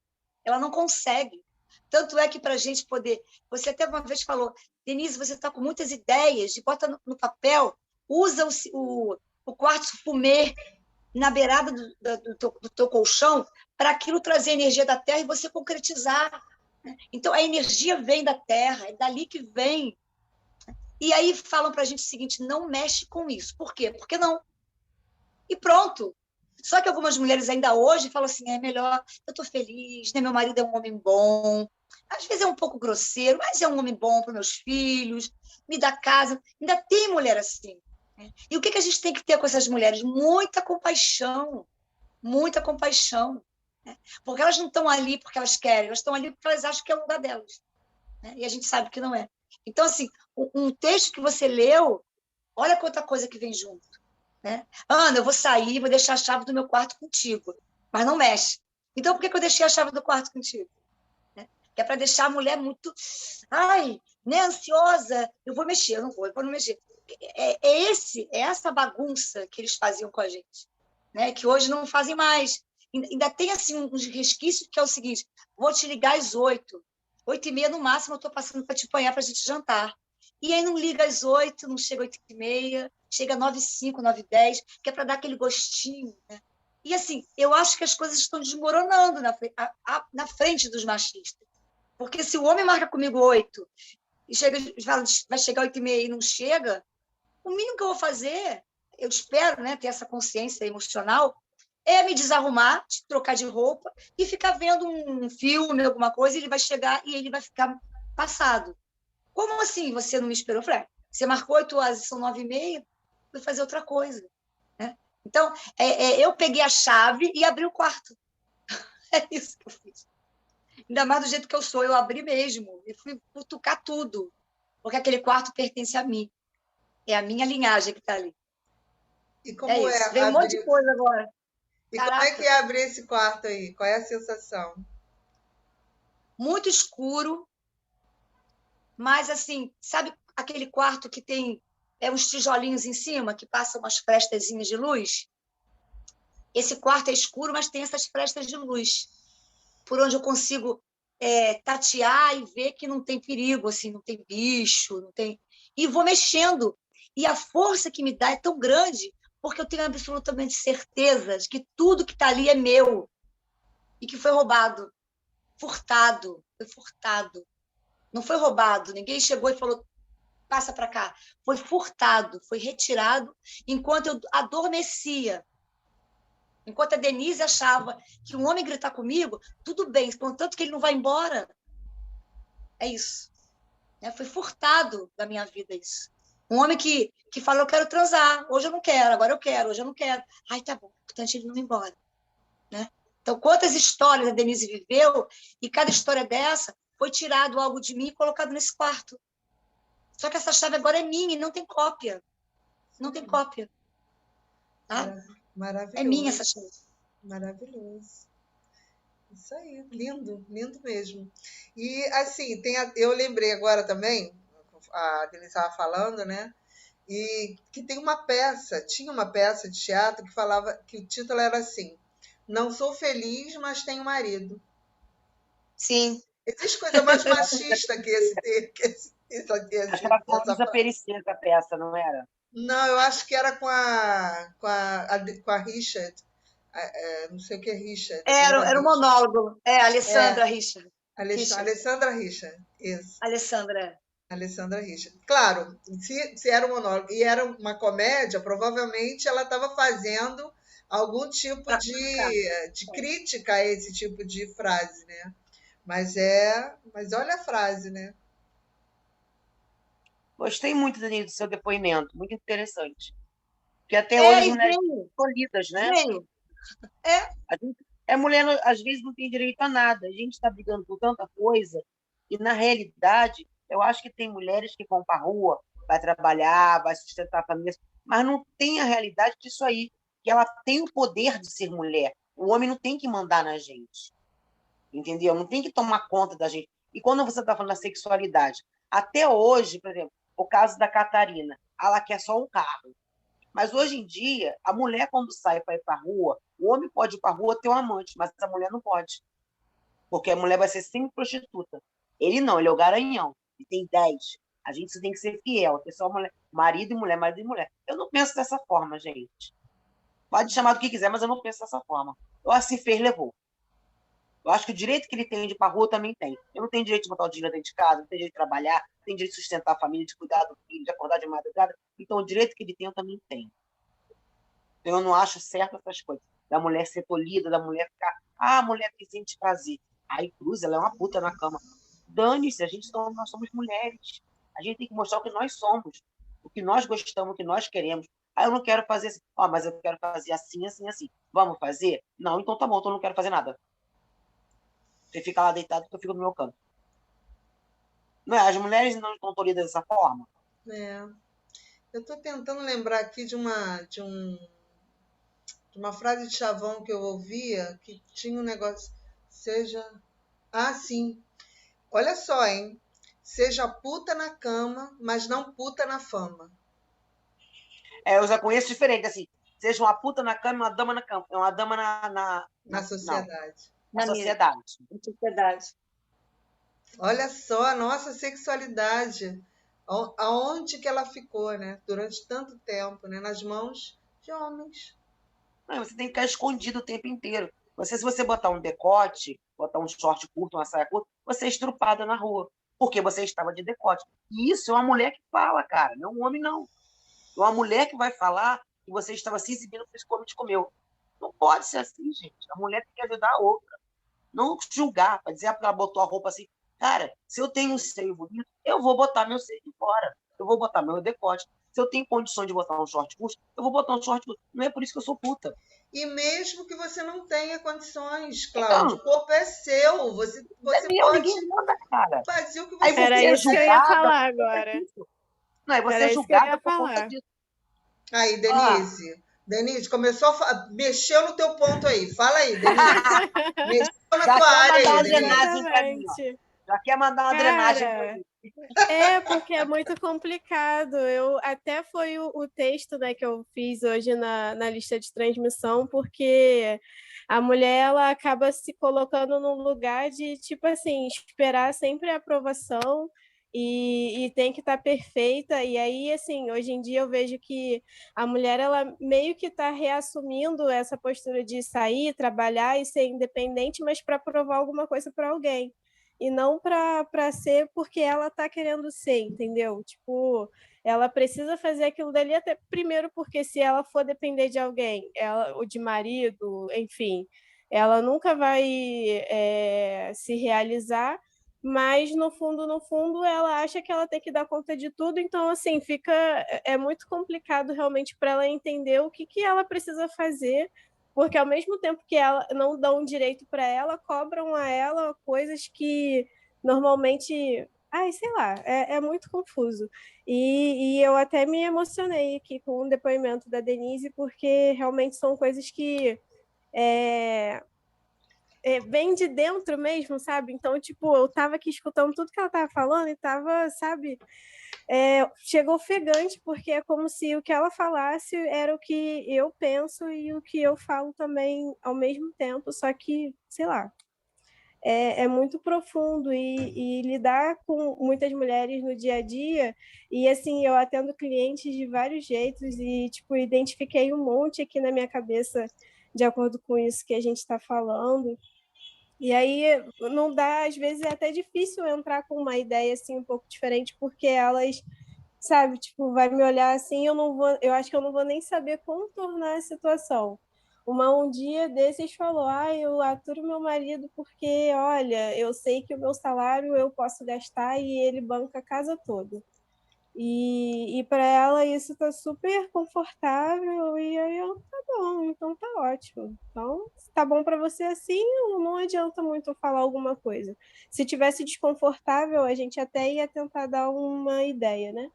Ela não consegue. Tanto é que para a gente poder... Você até uma vez falou, Denise, você está com muitas ideias, bota no papel, usa o quartzo fumê na beirada do teu colchão para aquilo trazer energia da terra e você concretizar. Então, a energia vem da terra, é dali que vem. E aí falam para a gente o seguinte, não mexe com isso. Por quê? Porque não. E pronto. Só que algumas mulheres ainda hoje falam assim, é melhor, eu estou feliz, né? Meu marido é um homem bom, às vezes é um pouco grosseiro, mas é um homem bom para meus filhos, me dá casa. Ainda tem mulher assim. Né? E o que a gente tem que ter com essas mulheres? Muita compaixão, né? Porque elas não estão ali porque elas querem, elas estão ali porque elas acham que é o lugar delas. Né? E a gente sabe que não é. Então, assim, um texto que você leu, olha quanta coisa que vem junto. Né? Ana, eu vou sair, vou deixar a chave do meu quarto contigo, mas não mexe. Então, por que eu deixei a chave do quarto contigo? Né? Que é para deixar a mulher muito, né, ansiosa, eu vou mexer, eu vou não mexer. É essa bagunça que eles faziam com a gente, né? Que hoje não fazem mais. Ainda tem assim, uns resquícios que é o seguinte, vou te ligar às 8, 8h30 no máximo, eu estou passando para te apanhar para a gente jantar. E aí não liga às 8, não chega às 8h30, chega às 9h05, 9h10, que é para dar aquele gostinho. Né? E assim, eu acho que as coisas estão desmoronando na frente dos machistas. Porque se o homem marca comigo 8 e vai chegar às 8h30 e não chega, o mínimo que eu vou fazer, eu espero, né, ter essa consciência emocional, é me desarrumar, trocar de roupa e ficar vendo um filme, alguma coisa, e ele vai chegar e ele vai ficar passado. Como assim você não me esperou? Eu falei, você marcou 8 horas, são 9h30, vou fazer outra coisa. Né? Então, eu peguei a chave e abri o quarto. É isso que eu fiz. Ainda mais do jeito que eu sou, eu abri mesmo e fui cutucar tudo, porque aquele quarto pertence a mim. É a minha linhagem que está ali. E como isso. é Veio um monte de coisa agora. E Caraca. Como é que é abrir esse quarto aí? Qual é a sensação? Muito escuro, mas assim, sabe aquele quarto que tem uns tijolinhos em cima, que passam umas frestazinhas de luz? Esse quarto é escuro, mas tem essas frestas de luz, por onde eu consigo tatear e ver que não tem perigo, assim, não tem bicho, não tem... E vou mexendo. E a força que me dá é tão grande, porque eu tenho absolutamente certeza de que tudo que está ali é meu e que foi roubado, furtado, foi furtado. Não foi roubado, ninguém chegou e falou, passa para cá. Foi furtado, foi retirado, enquanto eu adormecia. Enquanto a Denise achava que um homem gritar comigo, tudo bem, contanto que ele não vai embora. É isso. Foi furtado da minha vida isso. Um homem que falou, eu quero transar, hoje eu não quero, agora eu quero, hoje eu não quero. Ai, tá bom, importante ele não ir embora. Né? Então, quantas histórias a Denise viveu, e cada história dessa foi tirado algo de mim e colocado nesse quarto. Só que essa chave agora é minha e não tem cópia. Não tem cópia. Tá? Maravilhoso. É minha essa chave. Maravilhoso. Isso aí, lindo, lindo mesmo. E, assim, eu lembrei agora também, a Denise estava falando, né? E que tinha uma peça de teatro que falava que o título era assim: Não sou feliz, mas tenho marido. Sim. Existe coisa mais machista que esse acho que era com a Luísa Perissé essa peça, não era? Não, eu acho que era com a Richard. Não sei o que é Richard. Era um monólogo. Alessandra Richard. Alessandra Richard, isso. Alessandra Richard. Claro, se era um monólogo e era uma comédia, provavelmente ela estava fazendo algum tipo de crítica a esse tipo de frase, né? Mas olha a frase, né? Gostei muito, Danilo, do seu depoimento, muito interessante. Porque até hoje as mulheres são escolhidas, né? A mulher, às vezes, não tem direito a nada. A gente está brigando por tanta coisa e, na realidade, eu acho que tem mulheres que vão para a rua, vai trabalhar, vai sustentar a família, mas não tem a realidade disso aí, que ela tem o poder de ser mulher. O homem não tem que mandar na gente, entendeu? Não tem que tomar conta da gente. E quando você está falando da sexualidade, até hoje, por exemplo, o caso da Catarina, ela quer só um carro. Mas hoje em dia, a mulher, quando sai para ir para a rua, o homem pode ir para a rua ter um amante, mas a mulher não pode. Porque a mulher vai ser sempre prostituta. Ele não, ele é o garanhão. Ele tem 10. A gente tem que ser fiel. Ter só mulher, marido e mulher, marido e mulher. Eu não penso dessa forma, gente. Pode chamar do que quiser, mas eu não penso dessa forma. Eu assim fez, levou. Eu acho que o direito que ele tem de ir para a rua também tem. Eu não tenho direito de botar o dinheiro dentro de casa, não tenho direito de trabalhar, não tenho direito de sustentar a família, de cuidar do filho, de acordar de madrugada. Então, o direito que ele tem, eu também tenho. Então, eu não acho certo essas coisas. Da mulher ser tolhida, da mulher ficar... Ah, a mulher que sente prazer. Aí, Cruz, ela é uma puta na cama. Dane-se, nós somos mulheres. A gente tem que mostrar o que nós somos, o que nós gostamos, o que nós queremos. Ah, eu não quero fazer assim. Mas eu quero fazer assim, assim, assim. Vamos fazer? Não, então tá bom, então eu não quero fazer nada. Você fica lá deitado que eu fico no meu canto. Não é? As mulheres não estão tolhidas dessa forma? Eu estou tentando lembrar aqui de uma frase de chavão que eu ouvia, que tinha um negócio, sim. Olha só, hein? Seja puta na cama, mas não puta na fama. Eu já conheço diferente, assim. Seja uma puta na cama, uma dama na cama. Uma dama na sociedade. Na sociedade. Na sociedade. Olha só a nossa sexualidade. Aonde que ela ficou, né? Durante tanto tempo, né? Nas mãos de homens. Não, você tem que ficar escondido o tempo inteiro. Se você botar um decote, botar um short curto, uma saia curta, você é estrupada na rua. Porque você estava de decote. E isso é uma mulher que fala, cara. Não é um homem, não. É uma mulher que vai falar que você estava se exibindo por isso que o homem te comeu. Não pode ser assim, gente. A mulher tem que ajudar a outra. Não julgar, para dizer que ela botou a roupa assim. Cara, se eu tenho um seio bonito, eu vou botar meu seio de fora. Eu vou botar meu decote. Se eu tenho condições de botar um short curto, eu vou botar um short curto. Não é por isso que eu sou puta. E mesmo que você não tenha condições, Cláudio, o corpo é seu. Você pode manda, cara. fazer o que você Era isso que eu ia falar agora. Não, você é julgada por conta disso. Aí, Denise. Denise, mexeu no teu ponto aí. Fala aí, Denise. Mexeu na tua área aí, Denise. Já quer mandar uma drenagem pra mim. Porque é muito complicado. Até foi o texto, né, que eu fiz hoje na lista de transmissão, porque a mulher ela acaba se colocando num lugar de, tipo assim, esperar sempre a aprovação e tem que estar perfeita. E aí, assim, hoje em dia eu vejo que a mulher ela meio que está reassumindo essa postura de sair, trabalhar e ser independente, mas para provar alguma coisa para alguém. E não para ser porque ela está querendo ser, entendeu? Tipo, ela precisa fazer aquilo dali até primeiro porque se ela for depender de alguém, ou de marido, enfim, ela nunca vai se realizar, mas no fundo, ela acha que ela tem que dar conta de tudo, então assim, é muito complicado realmente para ela entender o que ela precisa fazer, porque ao mesmo tempo que ela não dão direito para ela, cobram a ela coisas que normalmente, sei lá, é muito confuso. E eu até me emocionei aqui com o depoimento da Denise, porque realmente são coisas que vem de dentro mesmo, sabe? Então, tipo, eu tava aqui escutando tudo que ela tava falando e tava, sabe... chegou ofegante, porque é como se o que ela falasse era o que eu penso e o que eu falo também ao mesmo tempo, só que, sei lá, é muito profundo e lidar com muitas mulheres no dia a dia, e assim, eu atendo clientes de vários jeitos e, tipo, identifiquei um monte aqui na minha cabeça de acordo com isso que a gente está falando. E aí não dá, às vezes é até difícil entrar com uma ideia assim um pouco diferente, porque elas, sabe, tipo, vai me olhar assim, eu acho que eu não vou nem saber contornar a situação. Um dia desses falou, eu aturo meu marido porque, olha, eu sei que o meu salário eu posso gastar e ele banca a casa toda. E para ela isso tá super confortável e aí tá bom, então tá ótimo. Então, se tá bom para você assim, não adianta muito eu falar alguma coisa. Se tivesse desconfortável, a gente até ia tentar dar uma ideia, né?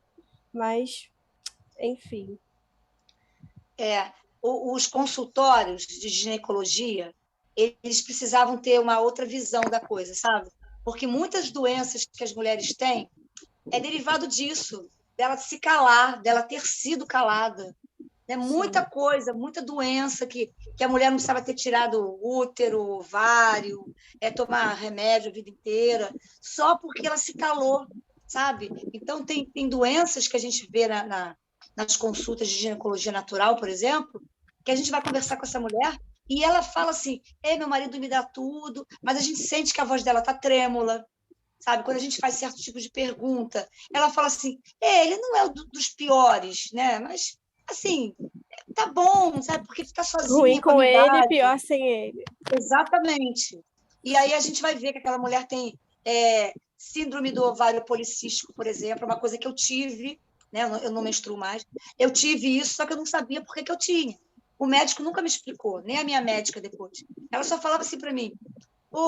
Mas, enfim. Os consultórios de ginecologia, eles precisavam ter uma outra visão da coisa, sabe? Porque muitas doenças que as mulheres têm é derivado disso, dela se calar, dela ter sido calada. né? Muita coisa, muita doença que a mulher não precisava ter tirado útero, ovário, tomar remédio a vida inteira, só porque ela se calou, sabe? Então, tem doenças que a gente vê nas consultas de ginecologia natural, por exemplo, que a gente vai conversar com essa mulher e ela fala assim, meu marido me dá tudo, mas a gente sente que a voz dela está trêmula, sabe? Quando a gente faz certo tipo de pergunta, ela fala assim, ele não é dos piores, né? Mas, assim, tá bom, sabe? Porque ficar sozinha Ruim com a com ele, idade. pior sem ele. Exatamente. E aí a gente vai ver que aquela mulher tem síndrome do ovário policístico, por exemplo, uma coisa que eu tive, né? Eu não menstruo mais. Eu tive isso, só que eu não sabia por que eu tinha. O médico nunca me explicou, nem a minha médica depois. Ela só falava assim para mim,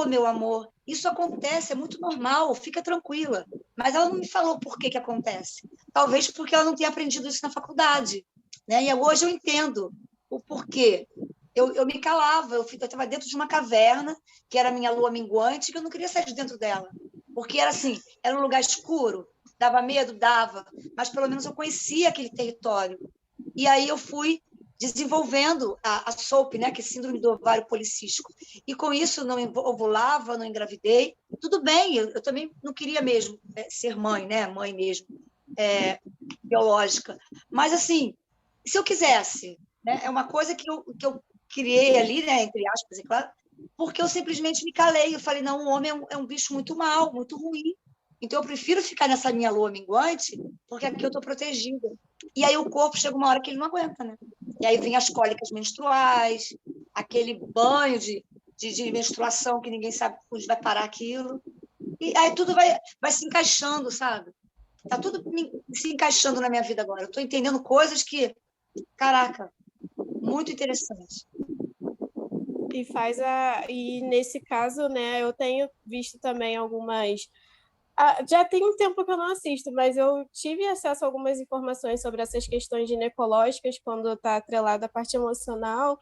meu amor, isso acontece, é muito normal, fica tranquila. Mas ela não me falou por que acontece. Talvez porque ela não tenha aprendido isso na faculdade, né? E hoje eu entendo o porquê. Eu me calava, eu estava dentro de uma caverna, que era a minha lua minguante, que eu não queria sair de dentro dela. Porque era assim, era um lugar escuro, dava medo, dava, mas pelo menos eu conhecia aquele território. E aí eu fui desenvolvendo a SOP, né, que é síndrome do ovário policístico. E com isso não ovulava, não engravidei. Tudo bem, eu também não queria mesmo ser mãe, né, mãe mesmo, biológica. Mas, assim, se eu quisesse, né, é uma coisa que eu criei ali, né, entre aspas, é claro, porque eu simplesmente me calei. Eu falei, não, o homem é um bicho muito mau, muito ruim. Então, eu prefiro ficar nessa minha lua minguante, porque aqui eu estou protegida. E aí o corpo chega uma hora que ele não aguenta, né? E aí vem as cólicas menstruais, aquele banho de menstruação que ninguém sabe onde vai parar aquilo. E aí tudo vai se encaixando, sabe? Está tudo se encaixando na minha vida agora. Eu estou entendendo coisas que, caraca, muito interessante. E nesse caso, né, eu tenho visto também algumas. Já tem um tempo que eu não assisto, mas eu tive acesso a algumas informações sobre essas questões ginecológicas quando está atrelada à parte emocional,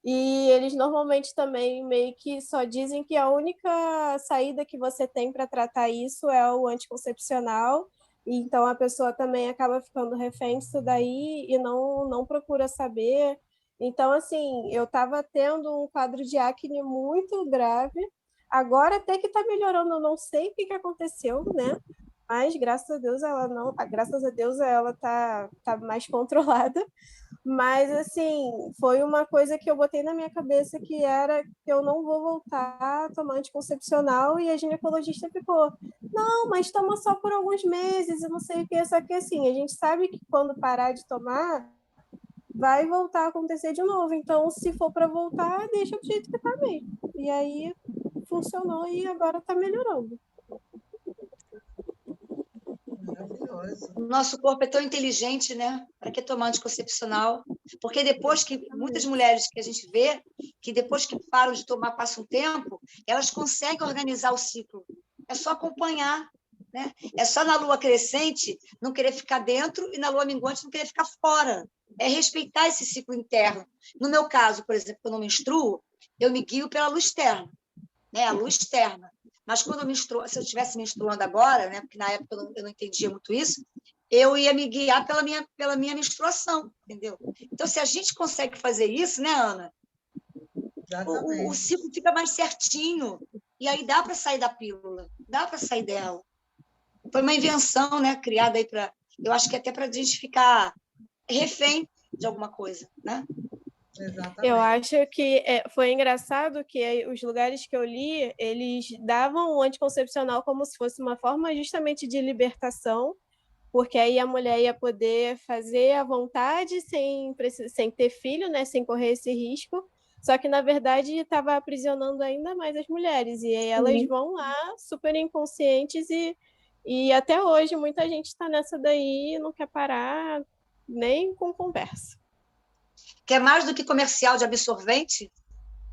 e eles normalmente também meio que só dizem que a única saída que você tem para tratar isso é o anticoncepcional, e então a pessoa também acaba ficando refém disso daí e não procura saber. Então, assim, eu estava tendo um quadro de acne muito grave. Agora até que está melhorando, eu não sei o que aconteceu, né? Mas graças a Deus ela tá mais controlada. Mas assim, foi uma coisa que eu botei na minha cabeça que era que eu não vou voltar a tomar anticoncepcional, e a ginecologista ficou, não, mas toma só por alguns meses, eu não sei o que, só que assim, a gente sabe que quando parar de tomar, vai voltar a acontecer de novo. Então, se for para voltar, deixa do jeito que tá mesmo. E aí funcionou e agora está melhorando. Maravilhoso. O nosso corpo é tão inteligente, né? Para que tomar anticoncepcional? Porque depois que muitas mulheres que a gente vê, que depois que param de tomar, passa um tempo, elas conseguem organizar o ciclo. É só acompanhar, né? É só na lua crescente não querer ficar dentro e na lua minguante não querer ficar fora. É respeitar esse ciclo interno. No meu caso, por exemplo, quando eu menstruo, eu me guio pela luz externa, né? A luz externa. Mas quando se eu estivesse menstruando agora, né? Porque na época eu não entendia muito isso, eu ia me guiar pela minha menstruação, entendeu? Então, se a gente consegue fazer isso, né, Ana? O ciclo fica mais certinho. E aí dá para sair da pílula, dá para sair dela. Foi uma invenção, né? Criada aí para. Eu acho que até para a gente ficar refém de alguma coisa, né? Exatamente. Eu acho que foi engraçado que os lugares que eu li, eles davam o anticoncepcional como se fosse uma forma justamente de libertação, porque aí a mulher ia poder fazer à vontade sem ter filho, né, sem correr esse risco, só que, na verdade, estava aprisionando ainda mais as mulheres, e aí elas vão lá super inconscientes e até hoje muita gente está nessa daí e não quer parar nem com conversa. Que é mais do que comercial de absorvente,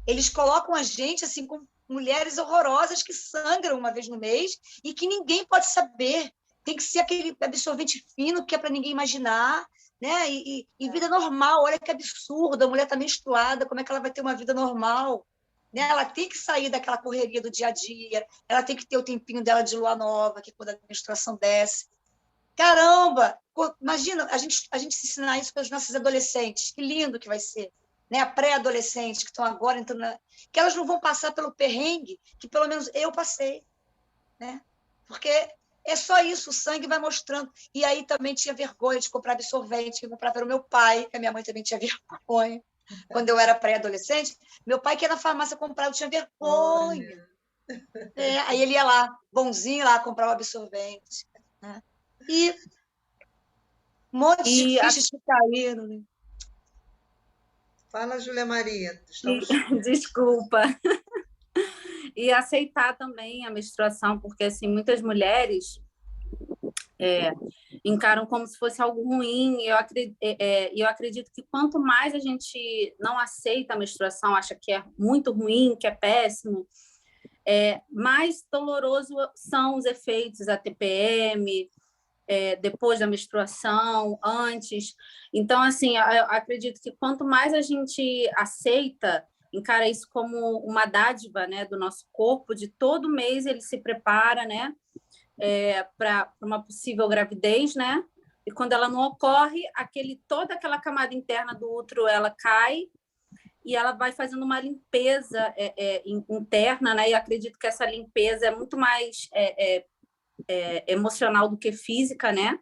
eles colocam a gente assim com mulheres horrorosas que sangram uma vez no mês e que ninguém pode saber. Tem que ser aquele absorvente fino que é para ninguém imaginar, né? E vida normal, olha que absurdo, a mulher está menstruada, como é que ela vai ter uma vida normal? Né? Ela tem que sair daquela correria do dia a dia, ela tem que ter o tempinho dela de lua nova, que é quando a menstruação desce. Caramba! Imagina a gente se ensinar isso para os nossos adolescentes. Que lindo que vai ser. Né? Pré-adolescentes que estão agora entrando que elas não vão passar pelo perrengue que pelo menos eu passei. Né? Porque é só isso, o sangue vai mostrando. E aí também tinha vergonha de comprar absorvente, que comprava era o meu pai, que a minha mãe também tinha vergonha. Quando eu era pré-adolescente, meu pai que ia na farmácia comprar, eu tinha vergonha. Aí ele ia lá, bonzinho, lá, comprar o absorvente. Né? E um monte de fichas que caíram. Né? Fala, Júlia Maria. Desculpa. E aceitar também a menstruação, porque assim, muitas mulheres encaram como se fosse algo ruim. Eu acredito que quanto mais a gente não aceita a menstruação, acha que é muito ruim, que é péssimo, mais doloroso são os efeitos, a TPM, depois da menstruação, antes. Então, assim, eu acredito que quanto mais a gente aceita, encara isso como uma dádiva, né, do nosso corpo, de todo mês ele se prepara, né, para uma possível gravidez, né? E quando ela não ocorre, toda aquela camada interna do útero ela cai e ela vai fazendo uma limpeza interna, né? E acredito que essa limpeza é muito mais emocional do que física, né?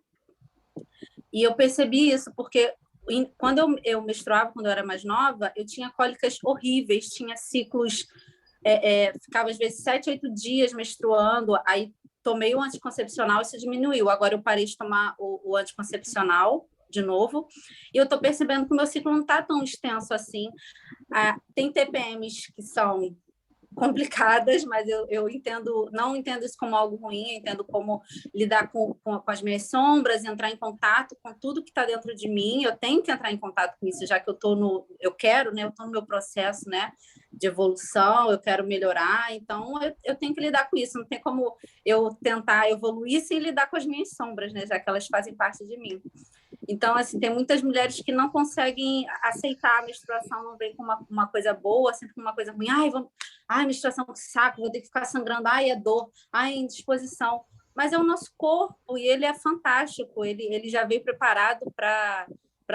E eu percebi isso porque quando eu menstruava, quando eu era mais nova, eu tinha cólicas horríveis, tinha ciclos, ficava às vezes 7, 8 dias menstruando, aí tomei o anticoncepcional, isso diminuiu. Agora eu parei de tomar o anticoncepcional de novo, e eu estou percebendo que o meu ciclo não está tão extenso assim. Tem TPMs que são complicadas, mas eu não entendo isso como algo ruim, eu entendo como lidar com as minhas sombras, entrar em contato com tudo que está dentro de mim. Eu tenho que entrar em contato com isso, já que eu estou no meu processo, né, de evolução, eu quero melhorar, então eu tenho que lidar com isso, não tem como eu tentar evoluir sem lidar com as minhas sombras, né, já que elas fazem parte de mim. Então, assim, tem muitas mulheres que não conseguem aceitar a menstruação, não vem com uma coisa boa, sempre com uma coisa ruim. Menstruação, que saco, vou ter que ficar sangrando. É dor. Indisposição. Mas é o nosso corpo e ele é fantástico. Ele já veio preparado para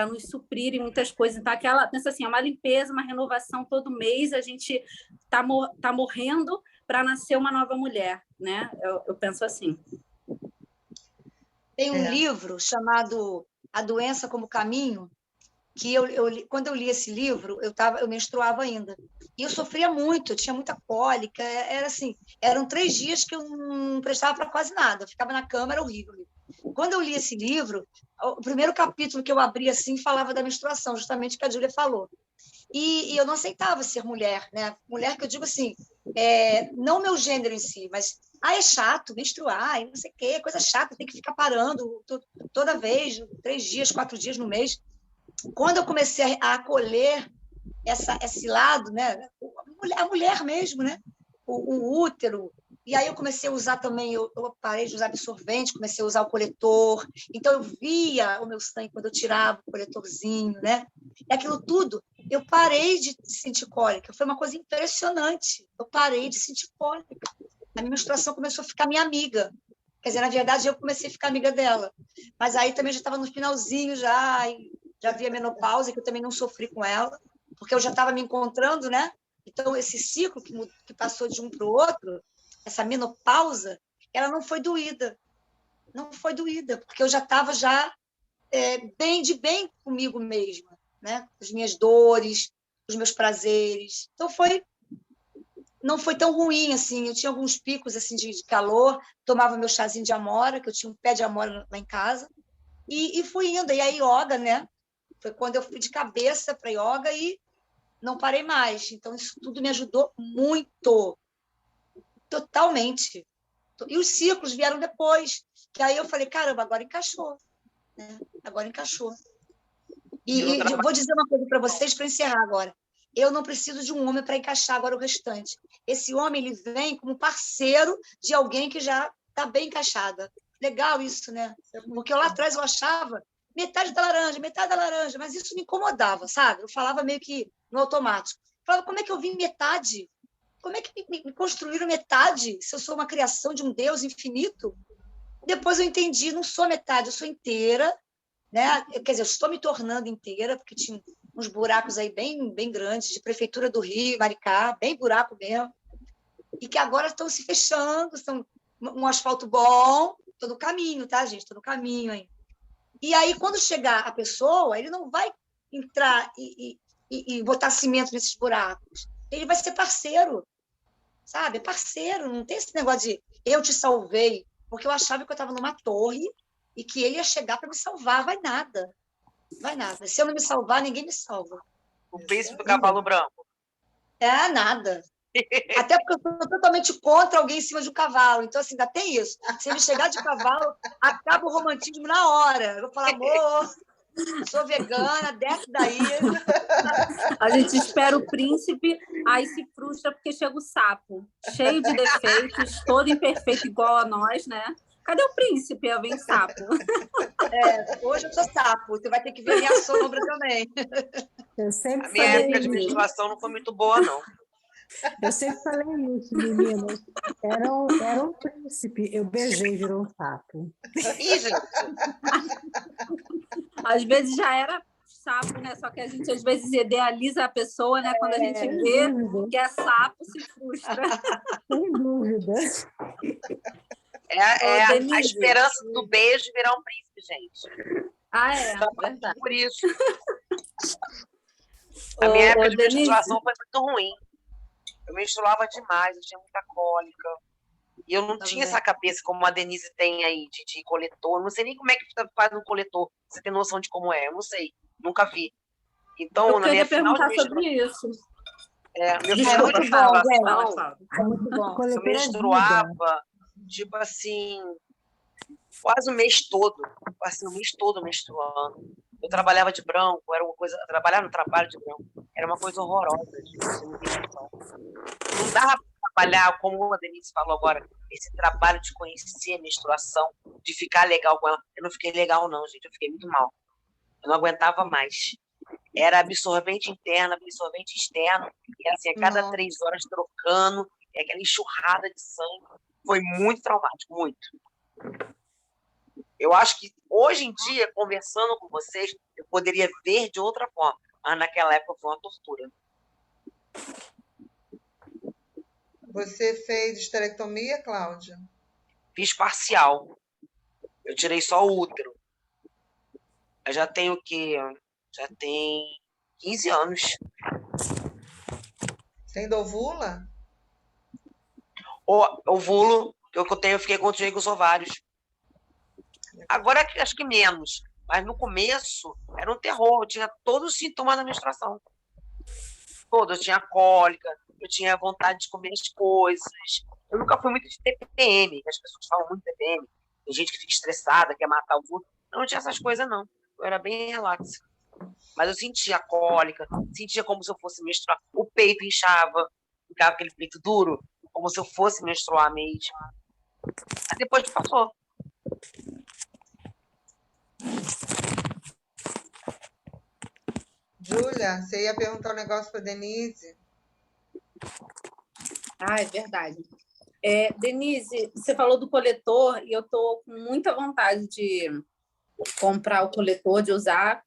nos suprir em muitas coisas. Então, pensa assim, é uma limpeza, uma renovação todo mês. A gente tá morrendo para nascer uma nova mulher, né? Eu penso assim. Tem um livro chamado A Doença como Caminho, que quando eu li esse livro, eu menstruava ainda. E eu sofria muito, eu tinha muita cólica, eram 3 dias que eu não prestava para quase nada, eu ficava na cama, era horrível. Quando eu li esse livro, o primeiro capítulo que eu abri assim falava da menstruação, justamente o que a Júlia falou. E eu não aceitava ser mulher, né? Mulher que eu digo assim, não o meu gênero em si, mas é chato menstruar, não sei o quê, coisa chata, tem que ficar parando toda vez, 3 dias, 4 dias no mês. Quando eu comecei a acolher esse lado, né? A mulher mesmo, né? O útero, e aí eu comecei a usar também, eu parei de usar absorvente, comecei a usar o coletor, então eu via o meu sangue quando eu tirava o coletorzinho, né? E aquilo tudo, eu parei de sentir cólica, foi uma coisa impressionante, eu parei de sentir cólica. A minha menstruação começou a ficar minha amiga, quer dizer, na verdade eu comecei a ficar amiga dela, mas aí também já estava no finalzinho, já havia menopausa, que eu também não sofri com ela, porque eu já estava me encontrando, né? Então, esse ciclo que passou de um para o outro, essa menopausa, ela não foi doída. Não foi doída, porque eu já estava bem comigo mesma, né? As minhas dores, os meus prazeres. Então, não foi tão ruim, assim. Eu tinha alguns picos assim, de calor, tomava meu chazinho de amora, que eu tinha um pé de amora lá em casa, e fui indo. E a yoga, né? Foi quando eu fui de cabeça para yoga e não parei mais. Então, isso tudo me ajudou muito. Totalmente. E os ciclos vieram depois. Que aí eu falei, caramba, agora encaixou. Né? Agora encaixou. E eu vou dizer uma coisa para vocês, para encerrar agora. Eu não preciso de um homem para encaixar agora o restante. Esse homem ele vem como parceiro de alguém que já está bem encaixada. Legal isso, né? Porque lá atrás eu achava metade da laranja, mas isso me incomodava, sabe? Eu falava meio que no automático. Eu falava, como é que eu vim metade? Como é que me construíram metade se eu sou uma criação de um Deus infinito? Depois eu entendi, não sou metade, eu sou inteira, né? Quer dizer, eu estou me tornando inteira, porque tinha uns buracos aí bem, bem grandes, de Prefeitura do Rio, Maricá, bem buraco mesmo, e que agora estão se fechando, são um asfalto bom, estou no caminho, tá, gente? Estou no caminho ainda. E aí, quando chegar a pessoa, ele não vai entrar e botar cimento nesses buracos. Ele vai ser parceiro, sabe? É parceiro, não tem esse negócio de eu te salvei, porque eu achava que eu estava numa torre e que ele ia chegar para me salvar. Vai nada. Vai nada. Se eu não me salvar, ninguém me salva. O príncipe do cavalo branco. É, nada. Até porque eu sou totalmente contra alguém em cima de um cavalo. Então, assim, ainda tem isso. Se ele chegar de cavalo, acaba o romantismo na hora. Eu vou falar, amor, sou vegana, desce daí. A gente espera o príncipe, aí se frustra porque chega o sapo, cheio de defeitos, todo imperfeito igual a nós, né? Cadê o príncipe? Aí vem sapo. Hoje eu sou sapo, você vai ter que ver a minha sombra também. Eu sempre A minha falei época de isso. menstruação não foi muito boa, não. Eu sempre falei isso, meninas. Era um príncipe. Eu beijei e virou um sapo. Ih, gente, Às vezes já era sapo, né? Só que a gente às vezes idealiza a pessoa, né? Quando a gente vê que é sapo, se frustra. Sem dúvida. a Denise. esperança do beijo virar um príncipe, gente. Ah, é, verdade. Por isso. A minha época de Denise, menstruação foi muito ruim. Eu menstruava demais, eu tinha muita cólica. E eu não tinha essa cabeça como a Denise tem aí, de coletor. Eu não sei nem como é que faz um coletor. Você tem noção de como é? Eu não sei. Nunca vi. Então, eu na minha queria final de perguntar sobre menstruação... isso. Meu Desculpa, final de fala. menstruação, É muito bom. eu menstruava, tipo assim, quase o mês todo. Assim, o mês todo menstruando. Eu trabalhava de branco, era uma coisa... Trabalhar no trabalho de branco era uma coisa horrorosa, gente. Você não tem noção. Não dava para trabalhar, como a Denise falou agora, esse trabalho de conhecer a menstruação, de ficar legal com ela. Eu não fiquei legal, não, gente. Eu fiquei muito mal. Eu não aguentava mais. Era absorvente interno, absorvente externo. E assim, a cada 3 horas trocando, aquela enxurrada de sangue. Foi muito traumático, muito. Eu acho que hoje em dia, conversando com vocês, eu poderia ver de outra forma. Mas naquela época foi uma tortura. Você fez esterectomia, Cláudia? Fiz parcial. Eu tirei só o útero. Eu já tenho o quê? Já tem 15 anos. Você ainda ovula? O ovulo que eu tenho, eu fiquei com os ovários. Agora acho que menos. Mas no começo era um terror. Eu tinha todos os sintomas da menstruação. Todos. Eu tinha cólica, eu tinha vontade de comer as coisas. Eu nunca fui muito de TPM, que as pessoas falam muito de TPM. Tem gente que fica estressada, quer matar o útero. Eu não tinha essas coisas, não. Eu era bem relaxa. Mas eu sentia cólica, sentia como se eu fosse menstruar. O peito inchava, ficava aquele peito duro, como se eu fosse menstruar mesmo. Aí depois passou. Júlia, você ia perguntar um negócio para Denise? Ah, é verdade. Denise, você falou do coletor e eu estou com muita vontade de comprar o coletor, de usar,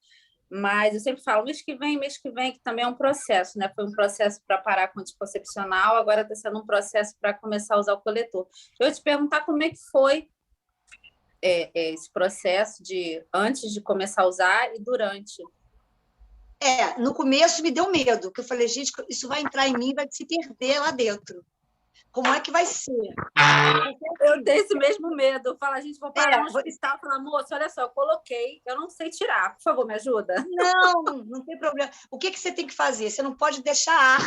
mas eu sempre falo, mês que vem, que também é um processo, né? Foi um processo para parar com o anticoncepcional, agora está sendo um processo para começar a usar o coletor. Eu ia te perguntar como é que foi esse processo de antes de começar a usar e durante. No começo me deu medo, porque eu falei, gente, isso vai entrar em mim, vai se perder lá dentro. Como é que vai ser? Eu tenho esse mesmo medo. Eu falo, a gente vai parar no hospital e falar, moça, olha só, eu coloquei, eu não sei tirar. Por favor, me ajuda. Não tem problema. O que você tem que fazer? Você não pode deixar ar,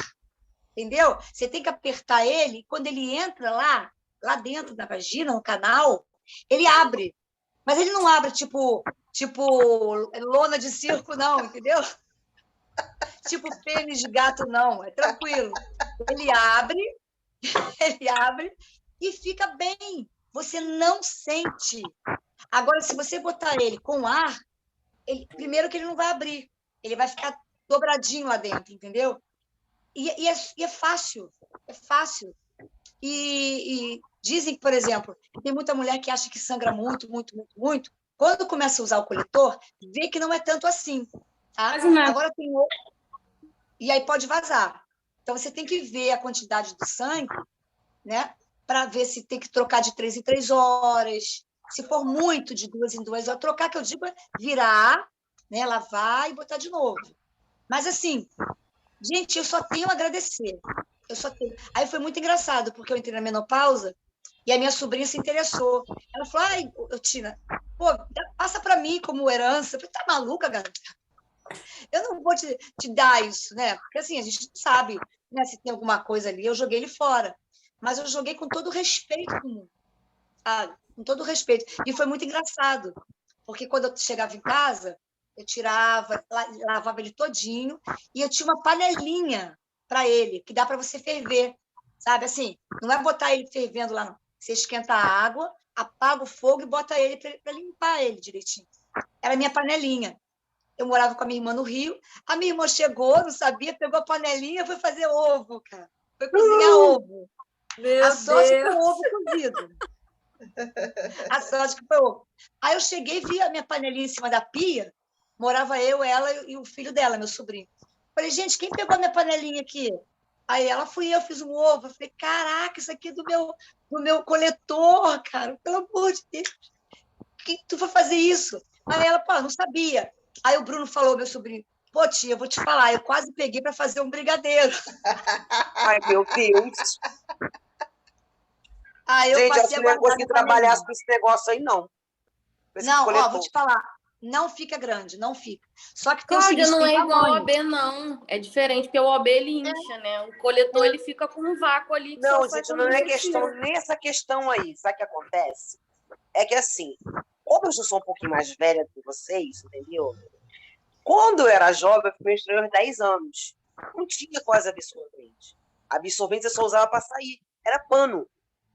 entendeu? Você tem que apertar ele, e quando ele entra lá dentro da vagina, no canal, ele abre. Mas ele não abre tipo lona de circo, não, entendeu? Tipo pênis de gato, não. É tranquilo. Ele abre e fica bem. Você não sente. Agora, se você botar ele com ar, primeiro que ele não vai abrir. Ele vai ficar dobradinho lá dentro, entendeu? E é fácil. É fácil. E dizem, por exemplo, que tem muita mulher que acha que sangra muito, muito, muito, muito. Quando começa a usar o coletor, vê que não é tanto assim. Tá? Agora tem outro. E aí pode vazar. Então, você tem que ver a quantidade do sangue, né? Para ver se tem que trocar de 3 em 3 horas. Se for muito, de 2 em 2 horas, trocar, que eu digo, é virar, né? Lavar e botar de novo. Mas, assim, gente, eu só tenho a agradecer. Eu só tenho. Aí foi muito engraçado, porque eu entrei na menopausa e a minha sobrinha se interessou. Ela falou, ai, Tina, pô, passa para mim como herança. Eu falei, tá maluca, garota? Eu não vou te dar isso, né? Porque, assim, a gente não sabe, né, se tem alguma coisa ali. Eu joguei ele fora. Mas eu joguei com todo o respeito do mundo, sabe? Com todo o respeito. E foi muito engraçado, porque quando eu chegava em casa, eu tirava, lavava ele todinho, e eu tinha uma panelinha para ele, que dá para você ferver, sabe? Assim, não é botar ele fervendo lá, não. Você esquenta a água, apaga o fogo e bota ele para limpar ele direitinho. Era a minha panelinha. Eu morava com a minha irmã no Rio, a minha irmã chegou, não sabia, pegou a panelinha, foi fazer ovo, cara. Foi cozinhar ovo. A sorte que foi ovo cozido. A sorte que foi ovo. Aí eu cheguei, vi a minha panelinha em cima da pia, morava eu, ela e o filho dela, meu sobrinho. Falei, gente, quem pegou a minha panelinha aqui? Aí ela, fui eu, fiz um ovo. Eu falei, caraca, isso aqui é do meu coletor, cara, pelo amor de Deus. Quem tu foi fazer isso? Aí ela, pô, não sabia. Aí o Bruno falou, meu sobrinho, pô, tia, eu vou te falar, eu quase peguei para fazer um brigadeiro. Ai, meu Deus. Aí eu Gente, passei acho que a não ia guardar conseguir minha trabalhar panelinha. com esse negócio aí, não. Não, ó, vou te falar, não fica grande, não fica. Só que tem o Cláudia, seguinte, não tem é igual ao tamanho. OB, não. É diferente, porque o OB ele incha, né? O coletor ele fica com um vácuo ali que só Não, sai gente, quando não é você questão, tira. nem essa questão aí. Sabe o que acontece? É que assim, como eu já sou um pouquinho mais velha do que vocês, entendeu? Quando eu era jovem, eu fui menstruar aos 10 anos. Não tinha quase absorvente. Absorvente você só usava para sair. Era pano.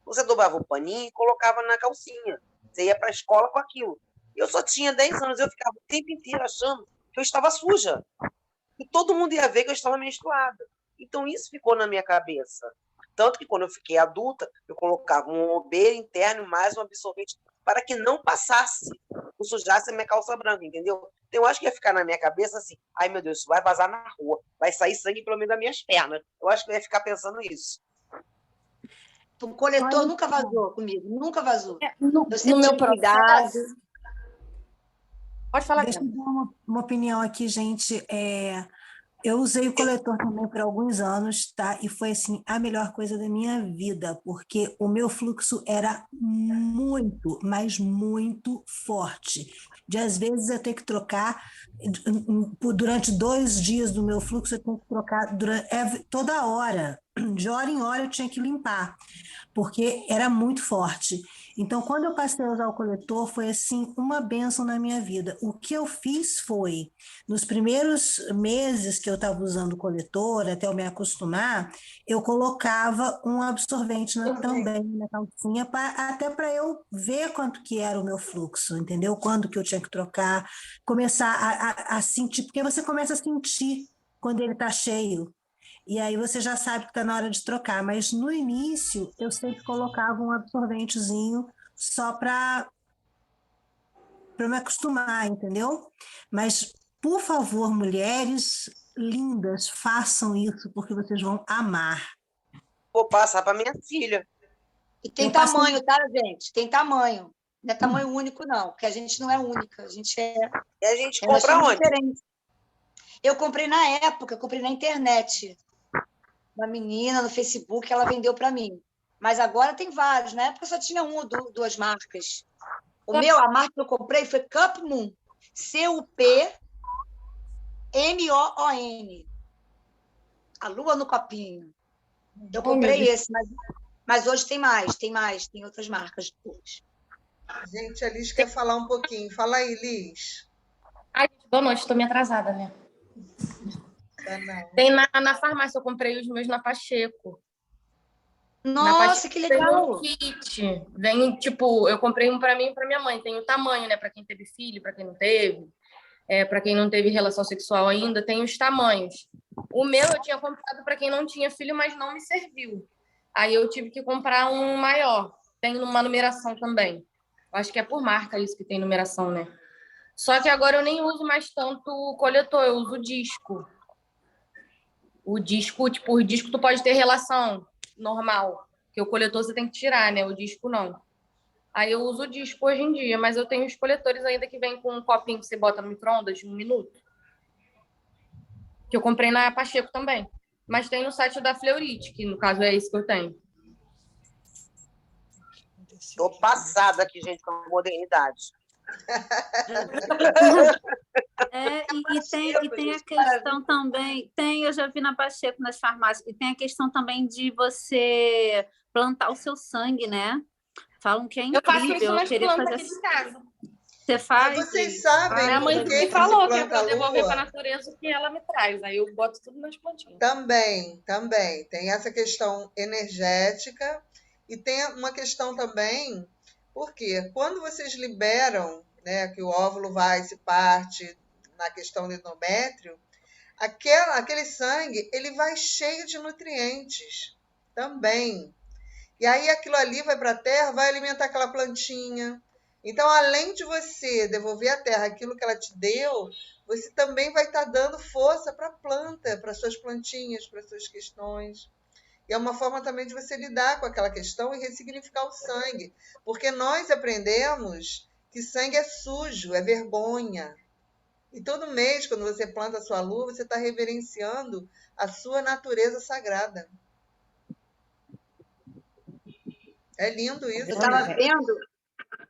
Você dobrava o paninho e colocava na calcinha. Você ia para a escola com aquilo. Eu só tinha 10 anos. Eu ficava o tempo inteiro achando que eu estava suja. E todo mundo ia ver que eu estava menstruada. Então, isso ficou na minha cabeça. Tanto que, quando eu fiquei adulta, eu colocava um OB interno mais um absorvente para que não passasse, não sujasse a minha calça branca, entendeu? Então, eu acho que ia ficar na minha cabeça assim, ai, meu Deus, isso vai vazar na rua, vai sair sangue pelo meio das minhas pernas. Eu acho que eu ia ficar pensando isso. O coletor nunca vazou comigo, nunca vazou. Eu No sempre meu tive cuidado. processo... Pode falar, Deixa eu Cláudia. dar uma opinião aqui, gente. Eu usei o coletor também por alguns anos, tá? E foi assim a melhor coisa da minha vida, porque o meu fluxo era muito, mas muito forte. De às vezes eu ter que trocar durante 2 dias do meu fluxo, eu tenho que trocar toda hora. De hora em hora eu tinha que limpar, porque era muito forte. Então, quando eu passei a usar o coletor, foi assim uma bênção na minha vida. O que eu fiz foi, nos primeiros meses que eu estava usando o coletor, até eu me acostumar, eu colocava um absorvente também na calcinha, até para eu ver quanto que era o meu fluxo, entendeu? Quando que eu tinha que trocar, começar a sentir, porque você começa a sentir quando ele está cheio. E aí você já sabe que está na hora de trocar. Mas no início eu sempre colocava um absorventezinho só para me acostumar, entendeu? Mas, por favor, mulheres lindas, façam isso, porque vocês vão amar. Vou passar para minha filha. E tem tamanho, tá, gente? Tem tamanho. Não é tamanho único, não, porque a gente não é única, a gente é. E a gente compra onde? Diferente. Eu comprei na época, eu comprei na internet. Uma menina no Facebook, ela vendeu para mim. Mas agora tem vários. Na época só tinha uma ou duas marcas. A marca que eu comprei foi Cup Moon. CUPMOON. A lua no copinho. Eu comprei esse, mas hoje tem mais, tem outras marcas depois. Gente, a Liz quer falar um pouquinho. Fala aí, Liz. Ai, boa noite, estou me atrasada, né? Tem na farmácia, eu comprei os meus na Pacheco. Nossa, que legal! Tem um kit. Vem, tipo, eu comprei um para mim e para minha mãe. Tem o tamanho, né? Para quem teve filho, para quem não teve. Para quem não teve relação sexual ainda, tem os tamanhos. O meu eu tinha comprado para quem não tinha filho, mas não me serviu. Aí eu tive que comprar um maior. Tem uma numeração também. Acho que é por marca isso que tem numeração, né? Só que agora eu nem uso mais tanto o coletor, eu uso o disco. O disco, tipo, o disco tu pode ter relação normal, porque o coletor você tem que tirar, né? O disco não. Aí eu uso o disco hoje em dia, mas eu tenho os coletores ainda que vem com um copinho que você bota no micro-ondas de 1 minuto. Que eu comprei na Pacheco também. Mas tem no site da Fleurite, que no caso é esse que eu tenho. Estou passada aqui, gente, com a modernidade. E tem a questão também, eu já vi na Pacheco, nas farmácias, e tem a questão também de você plantar o seu sangue, né? Falam que é incrível. Eu faço isso nas plantas aqui de casa. Você faz? Mas vocês sabem minha mãe por que me falou que é planta para devolver para lua? a natureza o que ela me traz. Aí eu boto tudo nas plantinhas. Também. Tem essa questão energética e tem uma questão também, porque quando vocês liberam, né, que o óvulo vai, se parte na questão do endométrio, aquele sangue, ele vai cheio de nutrientes também. E aí aquilo ali vai para a terra, vai alimentar aquela plantinha. Então, além de você devolver à terra aquilo que ela te deu, você também vai estar dando força para a planta, para suas plantinhas, para suas questões. E é uma forma também de você lidar com aquela questão e ressignificar o sangue. Porque nós aprendemos que sangue é sujo, é vergonha. E todo mês, quando você planta a sua lua, você está reverenciando a sua natureza sagrada. É lindo isso. Eu estava vendo,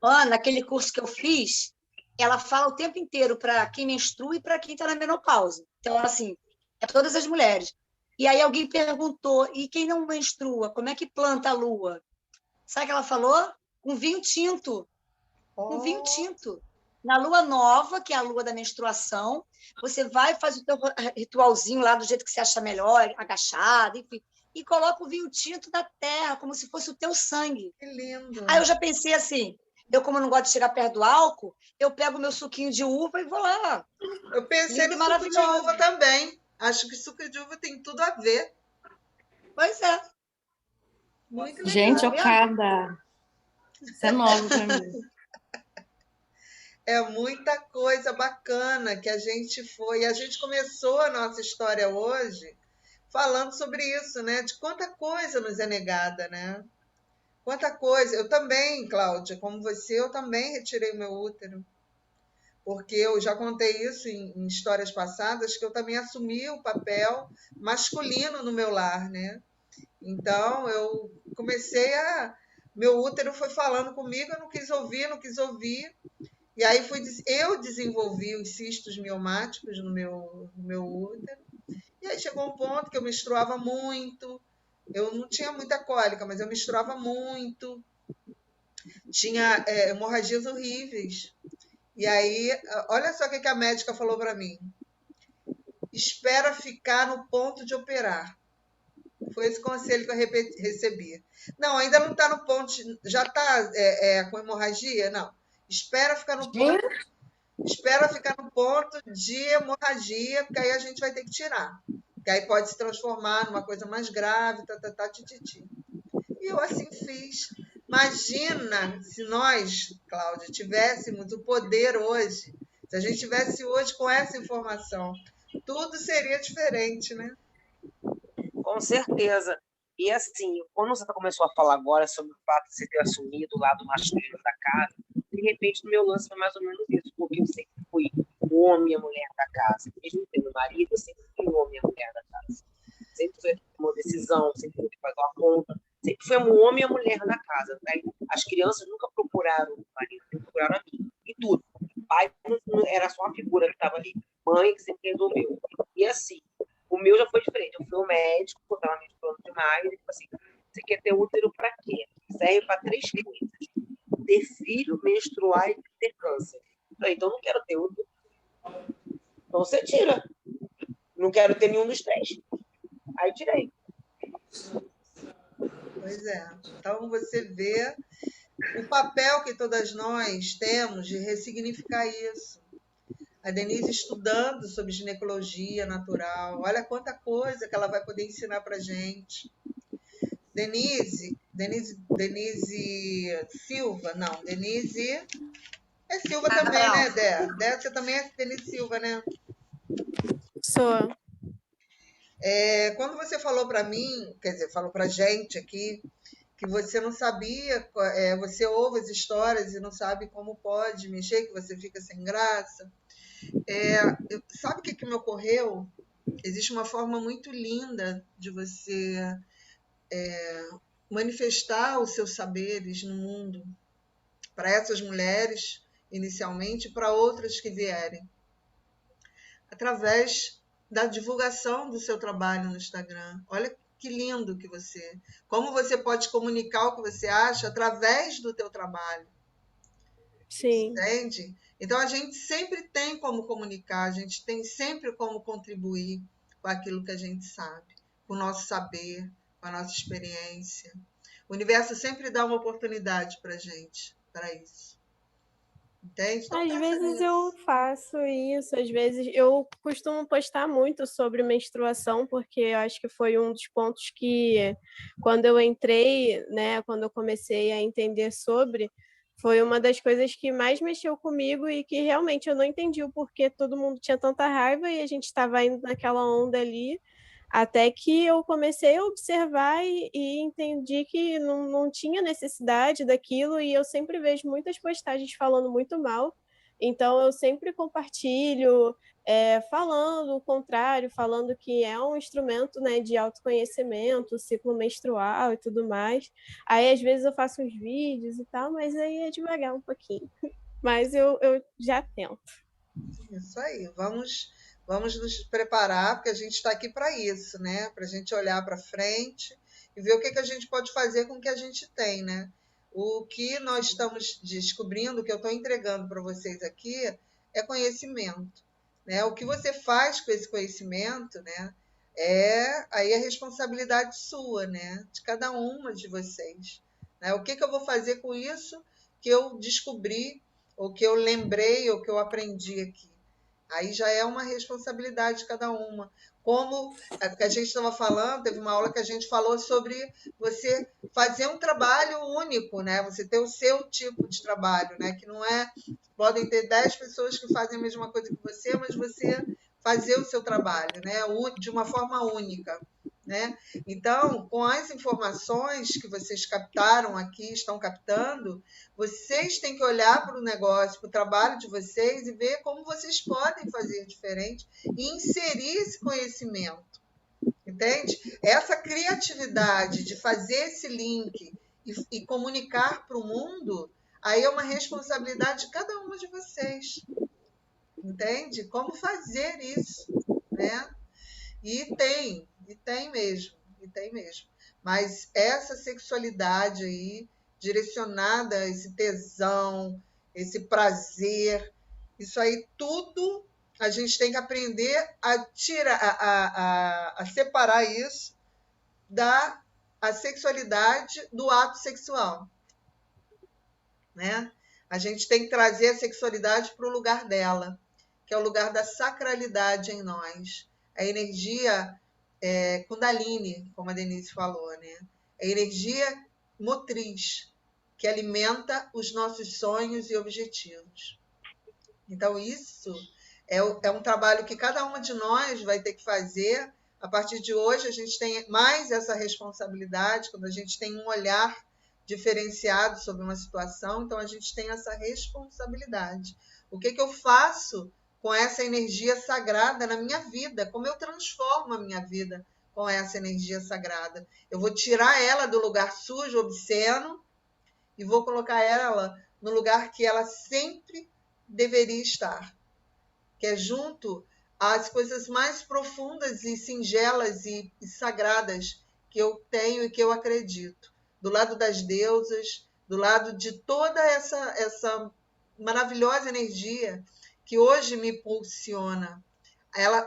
Ana, aquele curso que eu fiz, ela fala o tempo inteiro para quem menstrua e para quem está na menopausa. Então, assim, é todas as mulheres. E aí alguém perguntou, e quem não menstrua, como é que planta a lua? Sabe o que ela falou? Com vinho tinto. Com vinho tinto. Na lua nova, que é a lua da menstruação, você vai fazer o teu ritualzinho lá do jeito que você acha melhor, agachado, enfim, e coloca o vinho tinto na terra, como se fosse o teu sangue. Que lindo. Aí eu já pensei assim, como não gosto de chegar perto do álcool, eu pego o meu suquinho de uva e vou lá. Eu pensei no suco de uva também. Acho que suco de uva tem tudo a ver. Pois é. Muito legal. Gente, chocada. Isso é novo para mim. É muita coisa bacana que a gente foi. A gente começou a nossa história hoje falando sobre isso, né? De quanta coisa nos é negada, né? Quanta coisa. Eu também, Cláudia, como você, eu também retirei o meu útero. Porque eu já contei isso em histórias passadas, que eu também assumi o papel masculino no meu lar, né? Então, eu comecei a... Meu útero foi falando comigo, eu não quis ouvir. E aí eu desenvolvi os cistos miomáticos no meu útero. E aí chegou um ponto que eu menstruava muito. Eu não tinha muita cólica, mas eu menstruava muito. Tinha hemorragias horríveis. E aí, olha só o que a médica falou para mim. Espera ficar no ponto de operar. Foi esse conselho que eu recebi. Não, ainda não está no ponto. Já está com hemorragia? Não. Espera ficar no ponto de hemorragia, porque aí a gente vai ter que tirar. Porque aí pode se transformar numa coisa mais grave, tititi. E eu assim fiz. Imagina se nós, Cláudia, tivéssemos o poder hoje, se a gente tivesse hoje com essa informação, tudo seria diferente, né? Com certeza. E assim, quando você começou a falar agora sobre o fato de você ter assumido o lado masculino da casa, de repente no meu lance foi mais ou menos isso, porque eu sempre fui o homem e a mulher da casa. Mesmo tendo marido, eu sempre fui o homem e a mulher da casa. Sempre foi uma decisão, sempre foi fazer uma conta, sempre foi um homem e a mulher na casa. Né? As crianças nunca procuraram o marido, sempre procuraram a mim. E tudo. O pai não era só uma figura que estava ali, mãe que sempre resolveu. E assim, o meu já foi diferente. Eu fui ao médico, eu estava menstruando demais, ele falou assim, você quer ter útero para quê? Serve para 3 coisas. Ter filho, menstruar e ter câncer. Então, não quero ter útero. Então, você tira. Não quero ter nenhum dos 3. Aí, tirei. Pois é. Então, você vê o papel que todas nós temos de ressignificar isso. A Denise estudando sobre ginecologia natural. Olha quanta coisa que ela vai poder ensinar para a gente. Denise Silva, não, Denise é Silva também, né, Dé? Dé, você também é Denise Silva, né? Sou. Quando você falou para mim, quer dizer, falou para gente aqui, que você não sabia, você ouve as histórias e não sabe como pode mexer, que você fica sem graça. Sabe o que me ocorreu? Existe uma forma muito linda de você manifestar os seus saberes no mundo, para essas mulheres, inicialmente, e para outras que vierem, através da divulgação do seu trabalho no Instagram. Olha que lindo que você... Como você pode comunicar o que você acha através do teu trabalho. Sim. Entende? Então, a gente sempre tem como comunicar, a gente tem sempre como contribuir com aquilo que a gente sabe, com o nosso saber, com a nossa experiência. O universo sempre dá uma oportunidade para a gente, para isso. Entende? Então, às vezes eu faço isso, às vezes eu costumo postar muito sobre menstruação, porque eu acho que foi um dos pontos que, quando eu entrei, né, quando eu comecei a entender sobre, foi uma das coisas que mais mexeu comigo e que realmente eu não entendi o porquê todo mundo tinha tanta raiva e a gente estava indo naquela onda ali, até que eu comecei a observar e entendi que não tinha necessidade daquilo, e eu sempre vejo muitas postagens falando muito mal. Então, eu sempre compartilho, falando o contrário, falando que é um instrumento, né, de autoconhecimento, ciclo menstrual e tudo mais. Aí, às vezes, eu faço uns vídeos e tal, mas aí é devagar um pouquinho. Mas eu já tento. Isso aí, vamos nos preparar, porque a gente está aqui para isso, né? Para a gente olhar para frente e ver o que a gente pode fazer com o que a gente tem, né? O que nós estamos descobrindo, o que eu estou entregando para vocês aqui, é conhecimento, né? O que você faz com esse conhecimento, né? Aí a responsabilidade sua, né? De cada uma de vocês, né? O que eu vou fazer com isso que eu descobri, ou que eu lembrei, ou que eu aprendi aqui? Aí já é uma responsabilidade de cada uma. Como que a gente estava falando, teve uma aula que a gente falou sobre você fazer um trabalho único, né? Você ter o seu tipo de trabalho, né? Que não é... Podem ter 10 pessoas que fazem a mesma coisa que você, mas você fazer o seu trabalho, né? De uma forma única, né? Então, com as informações que vocês captaram aqui, estão captando, vocês têm que olhar para o negócio, para o trabalho de vocês e ver como vocês podem fazer diferente e inserir esse conhecimento, entende? Essa criatividade de fazer esse link e comunicar para o mundo, aí é uma responsabilidade de cada uma de vocês, entende? Como fazer isso, né? E tem mesmo, Mas essa sexualidade aí, direcionada a esse tesão, esse prazer, isso aí tudo a gente tem que aprender a tirar, a separar isso da sexualidade do ato sexual, né? A gente tem que trazer a sexualidade para o lugar dela, que é o lugar da sacralidade em nós. A energia Kundalini, como a Denise falou, né? É a energia motriz, que alimenta os nossos sonhos e objetivos. Então, isso é um trabalho que cada uma de nós vai ter que fazer. A partir de hoje, a gente tem mais essa responsabilidade, quando a gente tem um olhar diferenciado sobre uma situação, então a gente tem essa responsabilidade. O que eu faço com essa energia sagrada na minha vida? Como eu transformo a minha vida com essa energia sagrada? Eu vou tirar ela do lugar sujo, obsceno, e vou colocar ela no lugar que ela sempre deveria estar, que é junto às coisas mais profundas e singelas e sagradas que eu tenho e que eu acredito. Do lado das deusas, do lado de toda essa maravilhosa energia que hoje me impulsiona.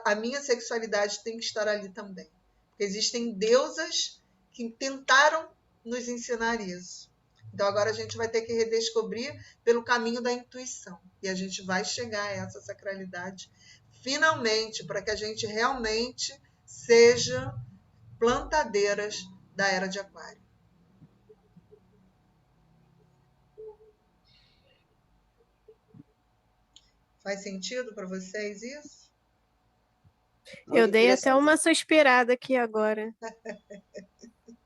A minha sexualidade tem que estar ali também. Porque existem deusas que tentaram nos ensinar isso. Então, agora a gente vai ter que redescobrir pelo caminho da intuição. E a gente vai chegar a essa sacralidade finalmente, para que a gente realmente seja plantadeiras da Era de Aquário. Faz sentido para vocês isso? Eu dei até uma suspirada aqui agora.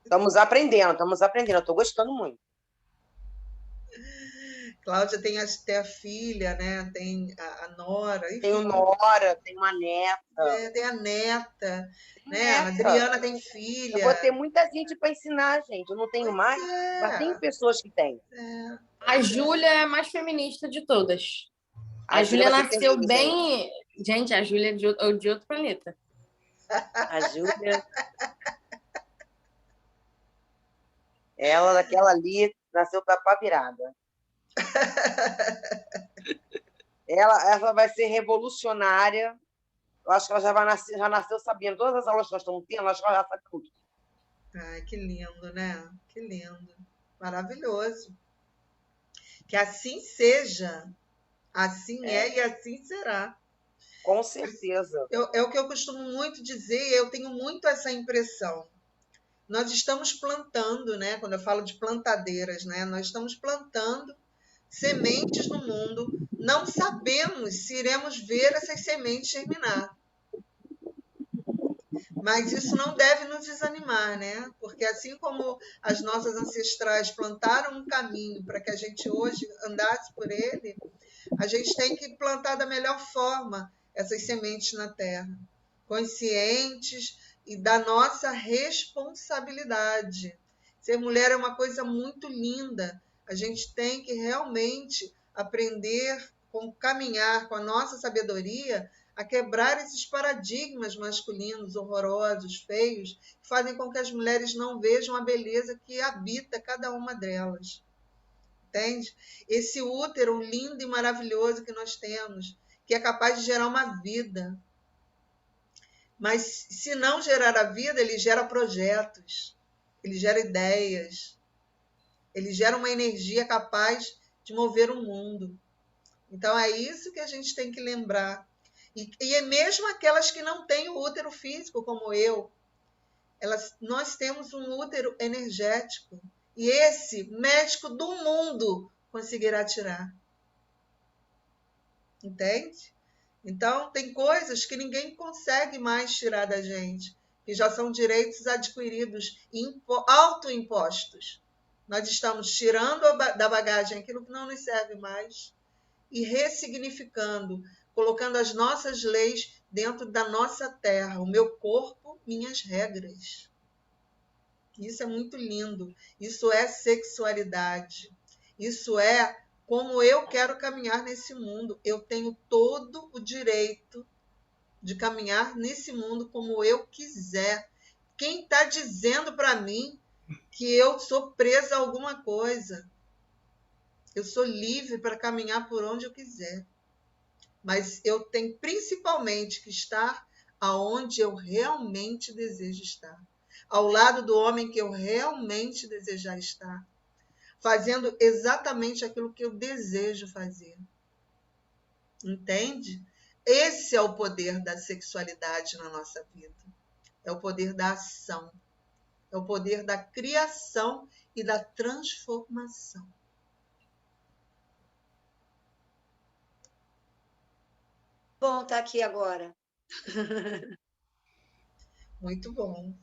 Estamos aprendendo. Eu estou gostando muito. Cláudia tem até a filha, né? Tem a Nora. Enfim. Tem o Nora, tem uma neta. Tem a neta, né? A Adriana tem filha. Eu vou ter muita gente para ensinar, gente. Eu não tenho mais, mas tem pessoas que têm. A Júlia é a mais feminista de todas. A Júlia nasceu bem... Gente, a Júlia é de outro planeta. A Júlia... Ela, daquela ali, nasceu para a virada. Ela vai ser revolucionária. Eu acho que ela já nasceu sabendo. Todas as aulas que nós estamos tendo, acho que ela já sabe tudo. Ai, que lindo, né? Que lindo. Maravilhoso. Que assim seja. Assim é e assim será. Com certeza. É o que eu costumo muito dizer, eu tenho muito essa impressão. Nós estamos plantando, né? Quando eu falo de plantadeiras, né? Nós estamos plantando sementes no mundo. Não sabemos se iremos ver essas sementes germinar. Mas isso não deve nos desanimar, né? Porque assim como as nossas ancestrais plantaram um caminho para que a gente hoje andasse por ele, a gente tem que plantar da melhor forma essas sementes na terra, conscientes e da nossa responsabilidade. Ser mulher é uma coisa muito linda. A gente tem que realmente aprender, caminhar com a nossa sabedoria, a quebrar esses paradigmas masculinos horrorosos, feios, que fazem com que as mulheres não vejam a beleza que habita cada uma delas. Entende? Esse útero lindo e maravilhoso que nós temos, que é capaz de gerar uma vida. Mas se não gerar a vida, ele gera projetos, ele gera ideias, ele gera uma energia capaz de mover o mundo. Então é isso que a gente tem que lembrar. E é mesmo aquelas que não têm o útero físico, como eu, nós temos um útero energético. E esse médico do mundo conseguirá tirar. Entende? Então, tem coisas que ninguém consegue mais tirar da gente, que já são direitos adquiridos, autoimpostos. Nós estamos tirando da bagagem aquilo que não nos serve mais e ressignificando, colocando as nossas leis dentro da nossa terra. O meu corpo, minhas regras. Isso é muito lindo. Isso é sexualidade. Isso é como eu quero caminhar nesse mundo. Eu tenho todo o direito de caminhar nesse mundo como eu quiser. Quem está dizendo para mim que eu sou presa a alguma coisa? Eu sou livre para caminhar por onde eu quiser. Mas eu tenho principalmente que estar aonde eu realmente desejo estar. Ao lado do homem que eu realmente desejar estar. Fazendo exatamente aquilo que eu desejo fazer. Entende? Esse é o poder da sexualidade na nossa vida. É o poder da ação. É o poder da criação e da transformação. Bom estar aqui agora. Muito bom.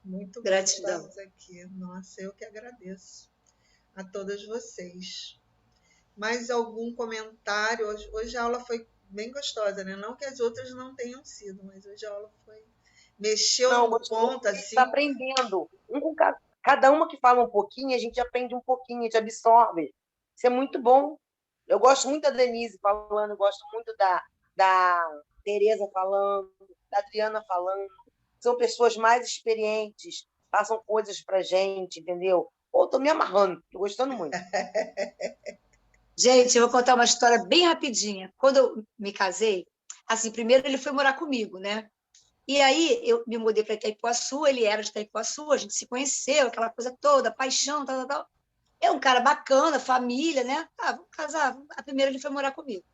Muito Gratidão. bom estarmos aqui. Nossa, eu que agradeço a todas vocês. Mais algum comentário? Hoje a aula foi bem gostosa, né? Não que as outras não tenham sido, mas hoje a aula foi... Mexeu no ponto, assim... Está aprendendo. Cada uma que fala um pouquinho, a gente aprende um pouquinho, a gente absorve. Isso é muito bom. Eu gosto muito da Denise falando, eu gosto muito da Tereza falando, da Adriana falando. São pessoas mais experientes, passam coisas para a gente, entendeu? Pô, estou me amarrando, estou gostando muito. Gente, eu vou contar uma história bem rapidinha. Quando eu me casei, assim, primeiro ele foi morar comigo, né? E aí eu me mudei para Itaipuaçu, ele era de Itaipuaçu, a gente se conheceu, aquela coisa toda, paixão, tal. É um cara bacana, família, né? Ah, vamos casar. A primeira ele foi morar comigo.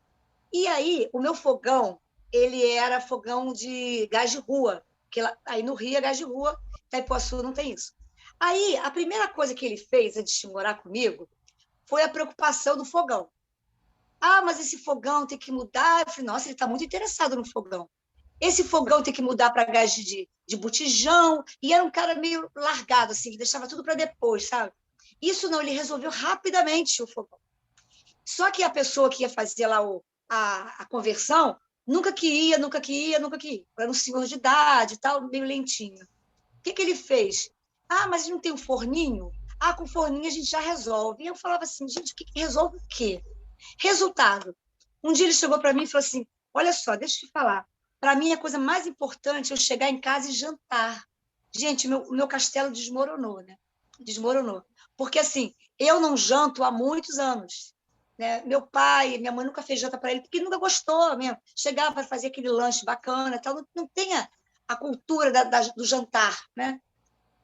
E aí, o meu fogão, ele era fogão de gás de rua, que lá, aí no Rio é gás de rua, Itaipuaçu não tem isso. Aí, a primeira coisa que ele fez antes de morar comigo foi a preocupação do fogão. Ah, mas esse fogão tem que mudar. Eu falei, nossa, ele está muito interessado no fogão. Esse fogão tem que mudar para gás de botijão. E era um cara meio largado, assim, que deixava tudo para depois, sabe? Isso não, ele resolveu rapidamente o fogão. Só que a pessoa que ia fazer lá a conversão nunca queria. Era um senhor de idade e tal, meio lentinho. O que ele fez? Ah, mas não tem um forninho? Ah, com forninho a gente já resolve. E eu falava assim, gente, o que resolve o quê? Resultado. Um dia ele chegou para mim e falou assim, olha só, deixa eu te falar. Para mim, a coisa mais importante é eu chegar em casa e jantar. Gente, o meu castelo desmoronou, né? Desmoronou. Porque, assim, eu não janto há muitos anos. Né? Meu pai, minha mãe nunca fez janta para ele, porque ele nunca gostou mesmo. Chegava para fazer aquele lanche bacana, tal, não tem a cultura do jantar. Né?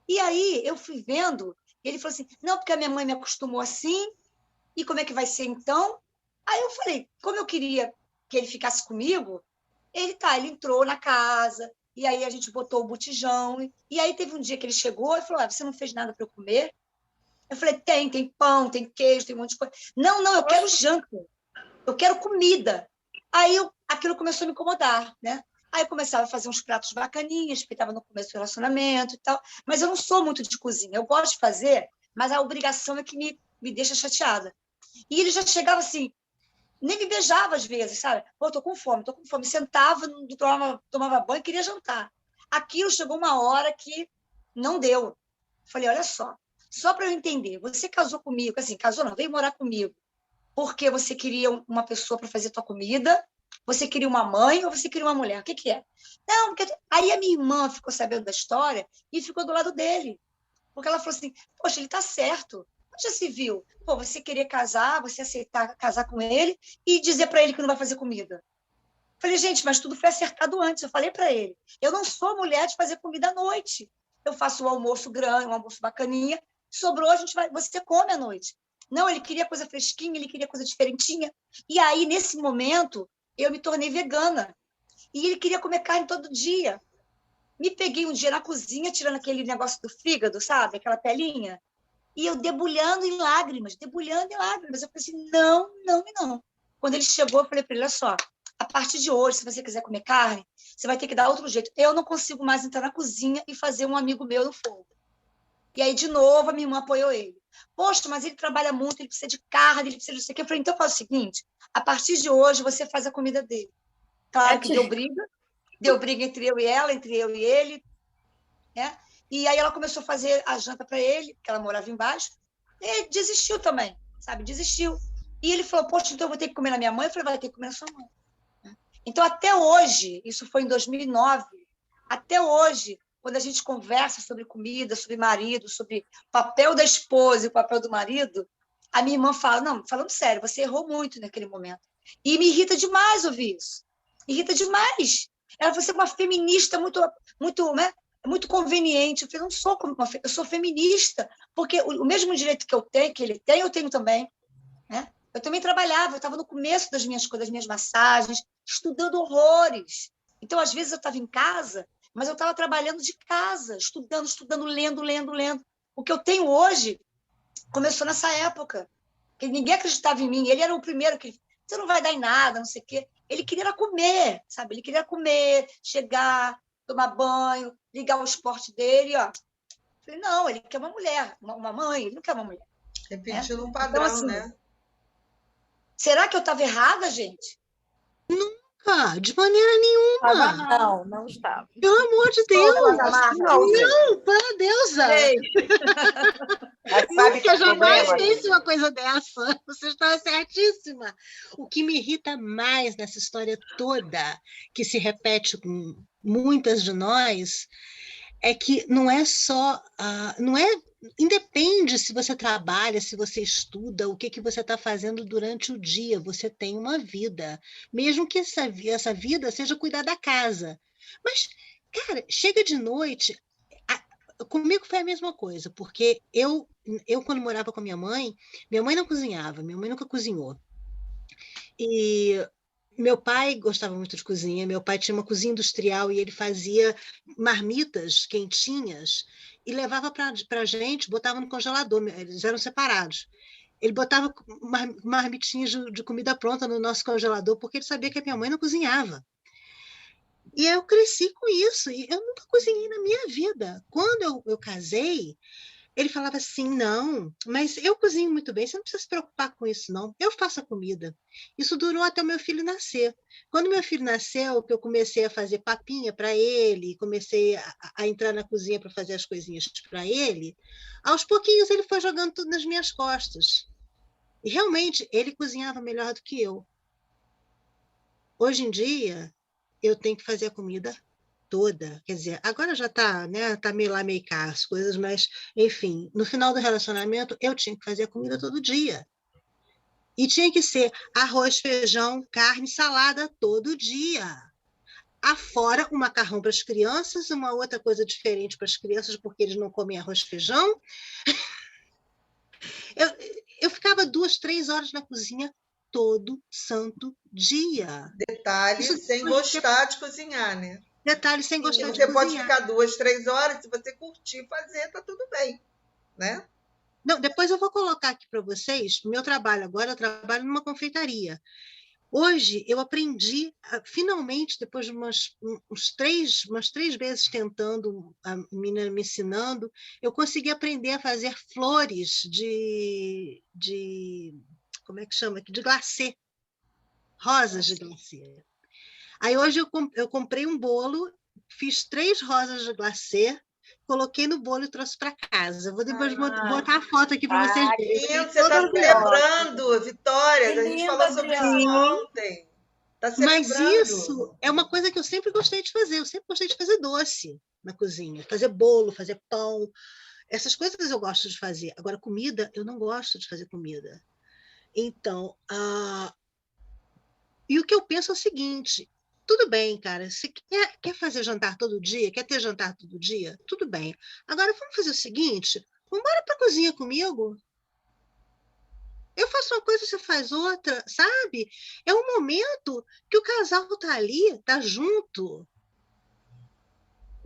E aí eu fui vendo, ele falou assim, não, porque a minha mãe me acostumou assim, e como é que vai ser então? Aí eu falei, como eu queria que ele ficasse comigo, ele entrou na casa, e aí a gente botou o botijão, e aí teve um dia que ele chegou e falou, você não fez nada para eu comer? Eu falei, tem pão, tem queijo, tem um monte de coisa. Não, eu quero janta, eu quero comida. Aí aquilo começou a me incomodar, né? Aí eu começava a fazer uns pratos bacaninhas, porque estava no começo do relacionamento e tal, mas eu não sou muito de cozinha, eu gosto de fazer, mas a obrigação é que me deixa chateada. E ele já chegava assim, nem me beijava às vezes, sabe? Pô, tô com fome. Sentava, tomava banho e queria jantar. Aquilo chegou uma hora que não deu. Falei, olha só para eu entender, você casou comigo, assim, casou não, veio morar comigo, porque você queria uma pessoa para fazer tua comida, você queria uma mãe ou você queria uma mulher? O que é? Não, porque... Aí a minha irmã ficou sabendo da história e ficou do lado dele. Porque ela falou assim, poxa, ele está certo. Já se viu? Pô, você querer casar, você aceitar casar com ele e dizer para ele que não vai fazer comida. Falei, gente, mas tudo foi acertado antes. Eu falei para ele, eu não sou mulher de fazer comida à noite. Eu faço um almoço grande, um almoço bacaninha, sobrou, você come à noite. Não, ele queria coisa fresquinha, ele queria coisa diferentinha. E aí, nesse momento, eu me tornei vegana. E ele queria comer carne todo dia. Me peguei um dia na cozinha, tirando aquele negócio do fígado, sabe? Aquela pelinha. E eu debulhando em lágrimas. Eu falei assim, não. Quando ele chegou, eu falei para ele, olha só, a partir de hoje, se você quiser comer carne, você vai ter que dar outro jeito. Eu não consigo mais entrar na cozinha e fazer um amigo meu no fogo. E aí, de novo, a minha irmã apoiou ele. Poxa, mas ele trabalha muito, ele precisa de carne, ele precisa de isso aqui. Eu falei, então faz o seguinte, a partir de hoje, você faz a comida dele. Claro que deu briga entre eu e ela, entre eu e ele, né? E aí ela começou a fazer a janta para ele, porque ela morava embaixo, e ele desistiu também, sabe? Desistiu. E ele falou, poxa, então eu vou ter que comer na minha mãe? Eu falei, vai ter que comer na sua mãe. Então, até hoje, isso foi em 2009, até hoje, quando a gente conversa sobre comida, sobre marido, sobre o papel da esposa e o papel do marido, a minha irmã fala, não, falando sério, você errou muito naquele momento. E me irrita demais ouvir isso. Irrita demais. Ela falou, você é uma feminista né? Muito conveniente. Eu falei, não sou eu sou feminista, porque o mesmo direito que eu tenho, que ele tem, eu tenho também. Né? Eu também trabalhava, eu estava no começo das minhas massagens, estudando horrores. Então, às vezes, eu estava em casa, mas eu estava trabalhando de casa, estudando, lendo. O que eu tenho hoje começou nessa época, que ninguém acreditava em mim. Ele era o primeiro que você não vai dar em nada, não sei o quê. Ele queria comer, sabe? Ele queria comer, chegar, tomar banho, ligar o esporte dele, ó. Eu falei, não, ele quer uma mulher, uma mãe, ele não quer uma mulher. Repetindo um padrão, então, assim, né? Será que eu estava errada, gente? Nunca, de maneira nenhuma. Não estava. Pelo amor de Deus. Não, para deusa. Nunca, jamais pense uma coisa dessa. Você está certíssima. O que me irrita mais nessa história toda, que se repete com muitas de nós, é que não é só... Independe se você trabalha, se você estuda, o que você está fazendo durante o dia. Você tem uma vida, mesmo que essa vida seja cuidar da casa. Mas, cara, chega de noite... Comigo foi a mesma coisa, porque eu quando morava com minha mãe não cozinhava, minha mãe nunca cozinhou. E meu pai gostava muito de cozinha, meu pai tinha uma cozinha industrial e ele fazia marmitas quentinhas, e levava para a gente, botava no congelador, eles eram separados. Ele botava marmitinhas de comida pronta no nosso congelador, porque ele sabia que a minha mãe não cozinhava. E eu cresci com isso, e eu nunca cozinhei na minha vida. Quando eu casei, ele falava assim, não, mas eu cozinho muito bem, você não precisa se preocupar com isso, não. Eu faço a comida. Isso durou até o meu filho nascer. Quando meu filho nasceu, que eu comecei a fazer papinha para ele, comecei a entrar na cozinha para fazer as coisinhas para ele, aos pouquinhos ele foi jogando tudo nas minhas costas. E realmente, ele cozinhava melhor do que eu. Hoje em dia, eu tenho que fazer a comida toda, quer dizer, agora já está, né, tá meio lá, meio cá as coisas, mas, enfim, no final do relacionamento, eu tinha que fazer a comida todo dia. E tinha que ser arroz, feijão, carne, salada todo dia. Afora o macarrão para as crianças, uma outra coisa diferente para as crianças, porque eles não comem arroz e feijão. Eu ficava 2, 3 horas na cozinha todo santo dia. Detalhe, sem gostar de cozinhar, né? Detalhe, sem gostar de cozinhar. Você pode ficar 2, 3 horas, se você curtir fazer, tá tudo bem, né? Não, depois eu vou colocar aqui para vocês o meu trabalho. Agora eu trabalho numa confeitaria. Hoje eu aprendi, finalmente, depois de umas 3 vezes tentando, a menina me ensinando, eu consegui aprender a fazer flores de como é que chama aqui? De glacê. Rosas de glacê. Aí hoje eu comprei um bolo, fiz 3 rosas de glacê, coloquei no bolo e trouxe para casa. Vou depois botar a foto aqui para vocês verem. Você está celebrando, Vitória. A gente falou sobre isso ontem. Tá Mas isso é uma coisa que eu sempre gostei de fazer. Eu sempre gostei de fazer doce na cozinha. Fazer bolo, fazer pão. Essas coisas eu gosto de fazer. Agora, comida, eu não gosto de fazer comida. Então, e o que eu penso é o seguinte, tudo bem, cara, você quer fazer jantar todo dia, quer ter jantar todo dia? Tudo bem. Agora, vamos fazer o seguinte, vamos embora para a cozinha comigo. Eu faço uma coisa, você faz outra, sabe? É um momento que o casal está ali, está junto,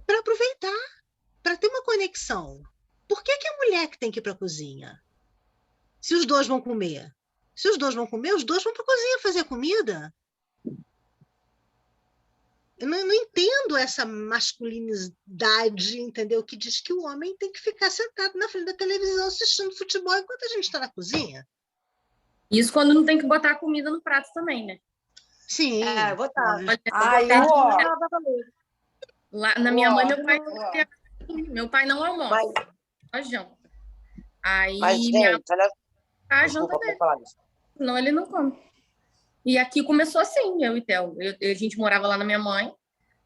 para aproveitar, para ter uma conexão. Por que a mulher que tem que ir para a cozinha? Se os dois vão comer. Se os dois vão comer, os dois vão para a cozinha fazer comida. Eu não entendo essa masculinidade, entendeu? Que diz que o homem tem que ficar sentado na frente da televisão assistindo futebol enquanto a gente está na cozinha. Isso quando não tem que botar a comida no prato também, né? Sim. Botar. Lá na minha mãe, meu pai não almoça, só janta. Aí minha mãe janta dele. Senão ele não come. E aqui começou assim, eu e Theo. A gente morava lá na minha mãe,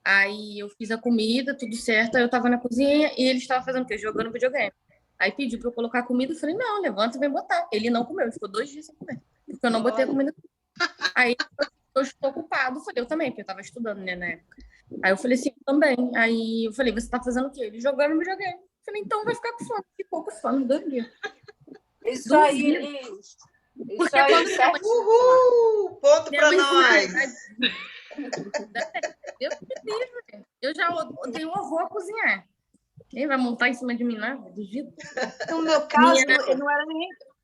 aí eu fiz a comida, tudo certo, aí eu tava na cozinha e ele estava fazendo o quê? Jogando videogame. Aí pediu para eu colocar a comida, eu falei, não, levanta e vem botar. Ele não comeu, ele ficou 2 dias sem comer, porque eu não botei a comida. Aí eu estou ocupado, falei, eu também, porque eu tava estudando, né, na época. Aí eu falei assim, também. Aí eu falei, você tá fazendo o quê? Ele jogando videogame. Eu falei, então vai ficar com fome. Ficou com fome, 2 dias. Isso aí, porque quando minha mãe... Uhul! Ponto para nós! Eu já tenho horror a cozinhar. Quem vai montar em cima de mim, não? Duvido. No meu caso,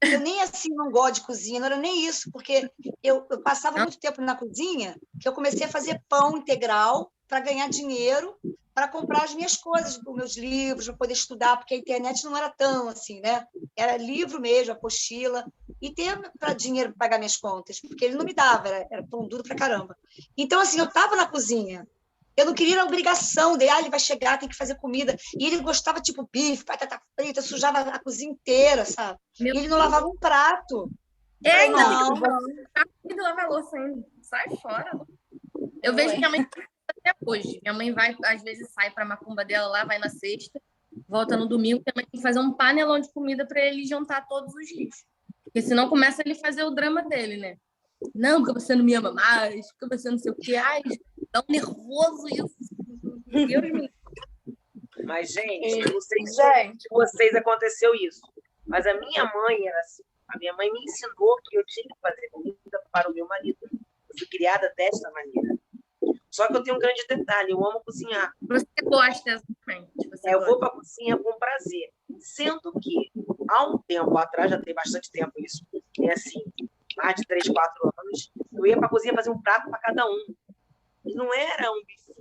eu nem assim não gosto de cozinha, não era nem isso, porque eu passava muito tempo na cozinha, que eu comecei a fazer pão integral para ganhar dinheiro, para comprar as minhas coisas, os meus livros, para poder estudar, porque a internet não era tão assim, né? Era livro mesmo, apostila, e ter para dinheiro para pagar minhas contas, porque ele não me dava, era pão duro para caramba. Então, assim, eu estava na cozinha, eu não queria a obrigação dele, ele vai chegar, tem que fazer comida, e ele gostava, tipo, bife, batata frita, sujava a cozinha inteira, sabe? E ele não lavava um prato. Ainda tem que lavar louça ainda. Sai fora. Eu vejo que a mãe até hoje. Minha mãe vai, às vezes sai para a macumba dela lá, vai na sexta, volta no domingo, minha mãe tem que fazer um panelão de comida para ele jantar todos os dias. Porque senão começa ele a fazer o drama dele, né? Não, porque você não me ama mais, porque você não sei o quê. Ai, dá um nervoso isso. Deus me... Mas, gente, eu não sei se com vocês aconteceu isso, mas a minha mãe era assim. A minha mãe me ensinou que eu tinha que fazer comida para o meu marido. Eu fui criada desta maneira. Só que eu tenho um grande detalhe, eu amo cozinhar. Você gosta Eu vou para a cozinha com prazer. Sendo que, há um tempo atrás, já tem bastante tempo isso, é assim, mais de 3, 4 anos, eu ia para a cozinha fazer um prato para cada um. E não era um bife,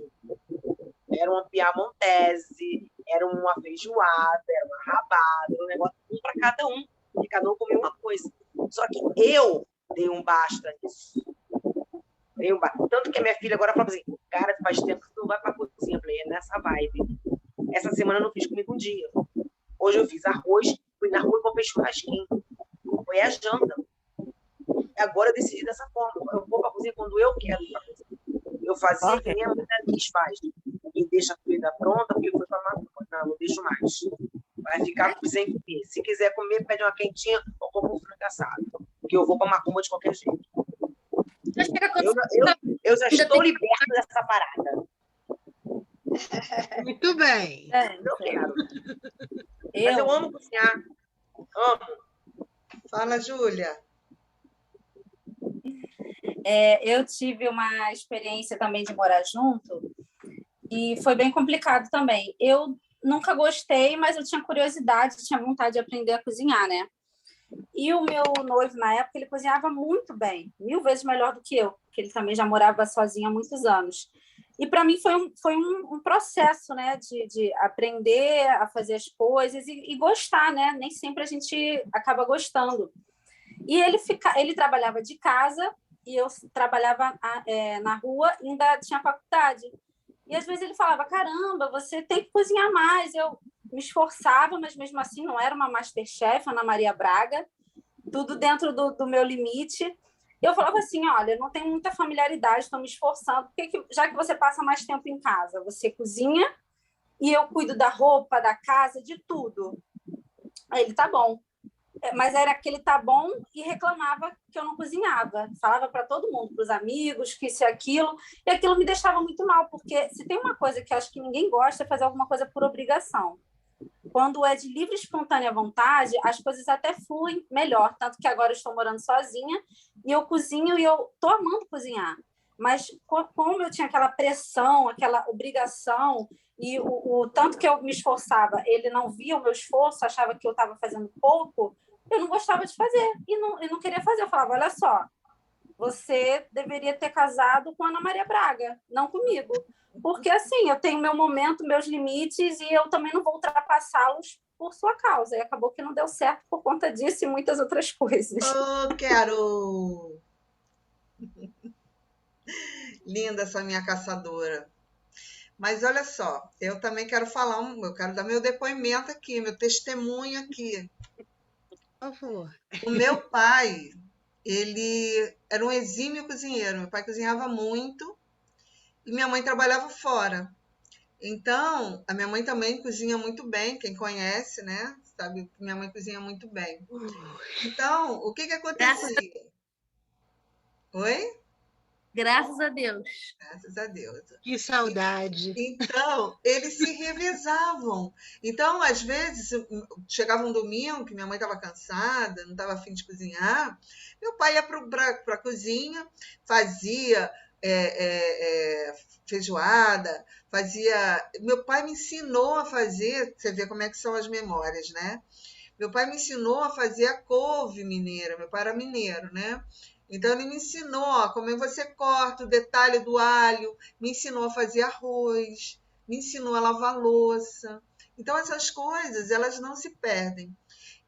era uma piamontese, era uma feijoada, era uma rabada, era um negócio para cada um. E cada um comia uma coisa. Só que eu dei um basta nisso. Tanto que a minha filha agora fala assim, cara, faz tempo que tu não vai para a cozinha. Eu falei, é nessa vibe. Essa semana eu não fiz comida um dia. Hoje eu fiz arroz, fui na rua e comprei churrasquinho. Foi a janta. Agora eu decidi dessa forma. Eu vou para a cozinha quando eu quero ir para a cozinha. Eu fazia que nem a minha Liz faz. E deixa a comida pronta, porque foi para macumba. Não deixo mais. Vai ficar sem comer. Se quiser comer, pede uma quentinha ou compra um frango assado. Porque eu vou para macumba de qualquer jeito. Eu já estou liberta dessa parada. Muito bem. Eu quero. Mas eu amo cozinhar. Amo. Fala, Júlia. Eu tive uma experiência também de morar junto e foi bem complicado também. Eu nunca gostei, mas eu tinha curiosidade, tinha vontade de aprender a cozinhar, né? E o meu noivo, na época, ele cozinhava muito bem, 1000 vezes melhor do que eu, porque ele também já morava sozinho há muitos anos. E para mim foi um processo, né, de aprender a fazer as coisas e gostar, né? Nem sempre a gente acaba gostando. E ele trabalhava de casa e eu trabalhava na rua e ainda tinha faculdade. E às vezes ele falava, caramba, você tem que cozinhar mais. Eu me esforçava, mas mesmo assim não era uma Masterchef, Ana Maria Braga, tudo dentro do meu limite. E eu falava assim, olha, eu não tenho muita familiaridade, estou me esforçando, porque já que você passa mais tempo em casa, você cozinha e eu cuido da roupa, da casa, de tudo. Aí ele, tá bom. Mas era aquele tá bom e reclamava que eu não cozinhava. Falava para todo mundo, para os amigos, que isso e aquilo. E aquilo me deixava muito mal, porque se tem uma coisa que eu acho que ninguém gosta é fazer alguma coisa por obrigação. Quando é de livre e espontânea vontade, as coisas até fluem melhor. Tanto que agora eu estou morando sozinha e eu cozinho e eu estou amando cozinhar. Mas como eu tinha aquela pressão, aquela obrigação, e o tanto que eu me esforçava, ele não via o meu esforço, achava que eu estava fazendo pouco, eu não gostava de fazer e não queria fazer. Eu falava, olha só, você deveria ter casado com a Ana Maria Braga, não comigo. Porque, assim, eu tenho meu momento, meus limites, e eu também não vou ultrapassá-los por sua causa. E acabou que não deu certo por conta disso e muitas outras coisas. Oh, quero! Linda essa minha caçadora. Mas olha só, eu também quero falar, eu quero dar meu depoimento aqui, meu testemunho aqui. Por favor. O meu pai, ele era um exímio cozinheiro. Meu pai cozinhava muito e minha mãe trabalhava fora. Então, a minha mãe também cozinha muito bem, quem conhece, né? Sabe que minha mãe cozinha muito bem. Então, o que acontecia? Oi? Graças a Deus. Graças a Deus. Que saudade. Então, eles se revezavam. Então, às vezes, chegava um domingo que minha mãe estava cansada, não estava a fim de cozinhar, meu pai ia para a cozinha, fazia feijoada, fazia... Meu pai me ensinou a fazer, você vê como é que são as memórias, né? Meu pai me ensinou a fazer a couve mineira, meu pai era mineiro, né? Então, ele me ensinou como você corta o detalhe do alho, me ensinou a fazer arroz, me ensinou a lavar louça. Então, essas coisas, elas não se perdem.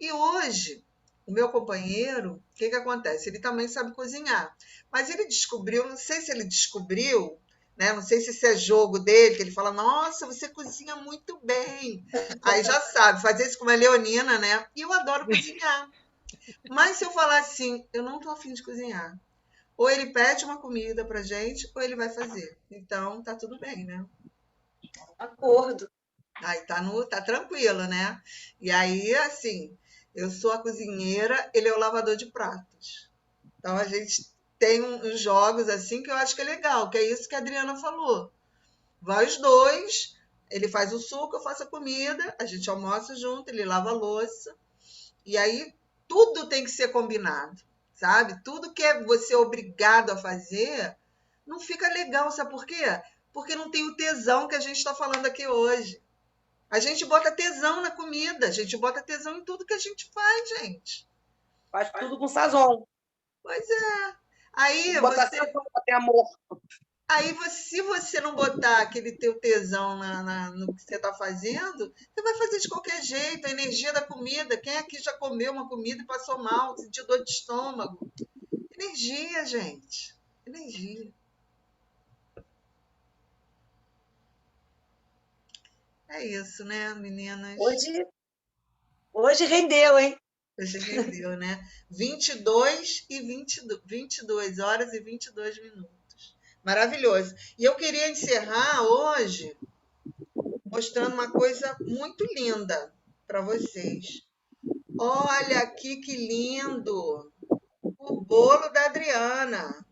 E hoje, o meu companheiro, o que acontece? Ele também sabe cozinhar. Mas ele descobriu, não sei se ele descobriu, né? Não sei se isso é jogo dele, que ele fala, nossa, você cozinha muito bem. Aí já sabe, fazer isso com uma leonina, né? E eu adoro cozinhar. Mas se eu falar assim, eu não estou afim de cozinhar. Ou ele pede uma comida pra gente, ou ele vai fazer. Então, tá tudo bem, né? Acordo. Aí tá tranquilo, né? E aí, assim, eu sou a cozinheira, ele é o lavador de pratos. Então, a gente tem uns jogos assim que eu acho que é legal, que é isso que a Adriana falou. Vai os dois, ele faz o suco, eu faço a comida, a gente almoça junto, ele lava a louça. E aí, tudo tem que ser combinado, sabe? Tudo que é você obrigado a fazer, não fica legal, sabe por quê? Porque não tem o tesão que a gente está falando aqui hoje. A gente bota tesão na comida, a gente bota tesão em tudo que a gente faz, gente. Faz tudo com sazon. Pois é. Aí Botar você... sazon pra ter amor. Aí, se você não botar aquele teu tesão no que você está fazendo, você vai fazer de qualquer jeito. A energia da comida. Quem aqui já comeu uma comida e passou mal, sentiu dor de estômago? Energia, gente. Energia. É isso, né, meninas? Hoje rendeu, hein? Hoje rendeu, né? 22 horas e 22 minutos. Maravilhoso. E eu queria encerrar hoje mostrando uma coisa muito linda para vocês. Olha aqui que lindo! O bolo da Adriana.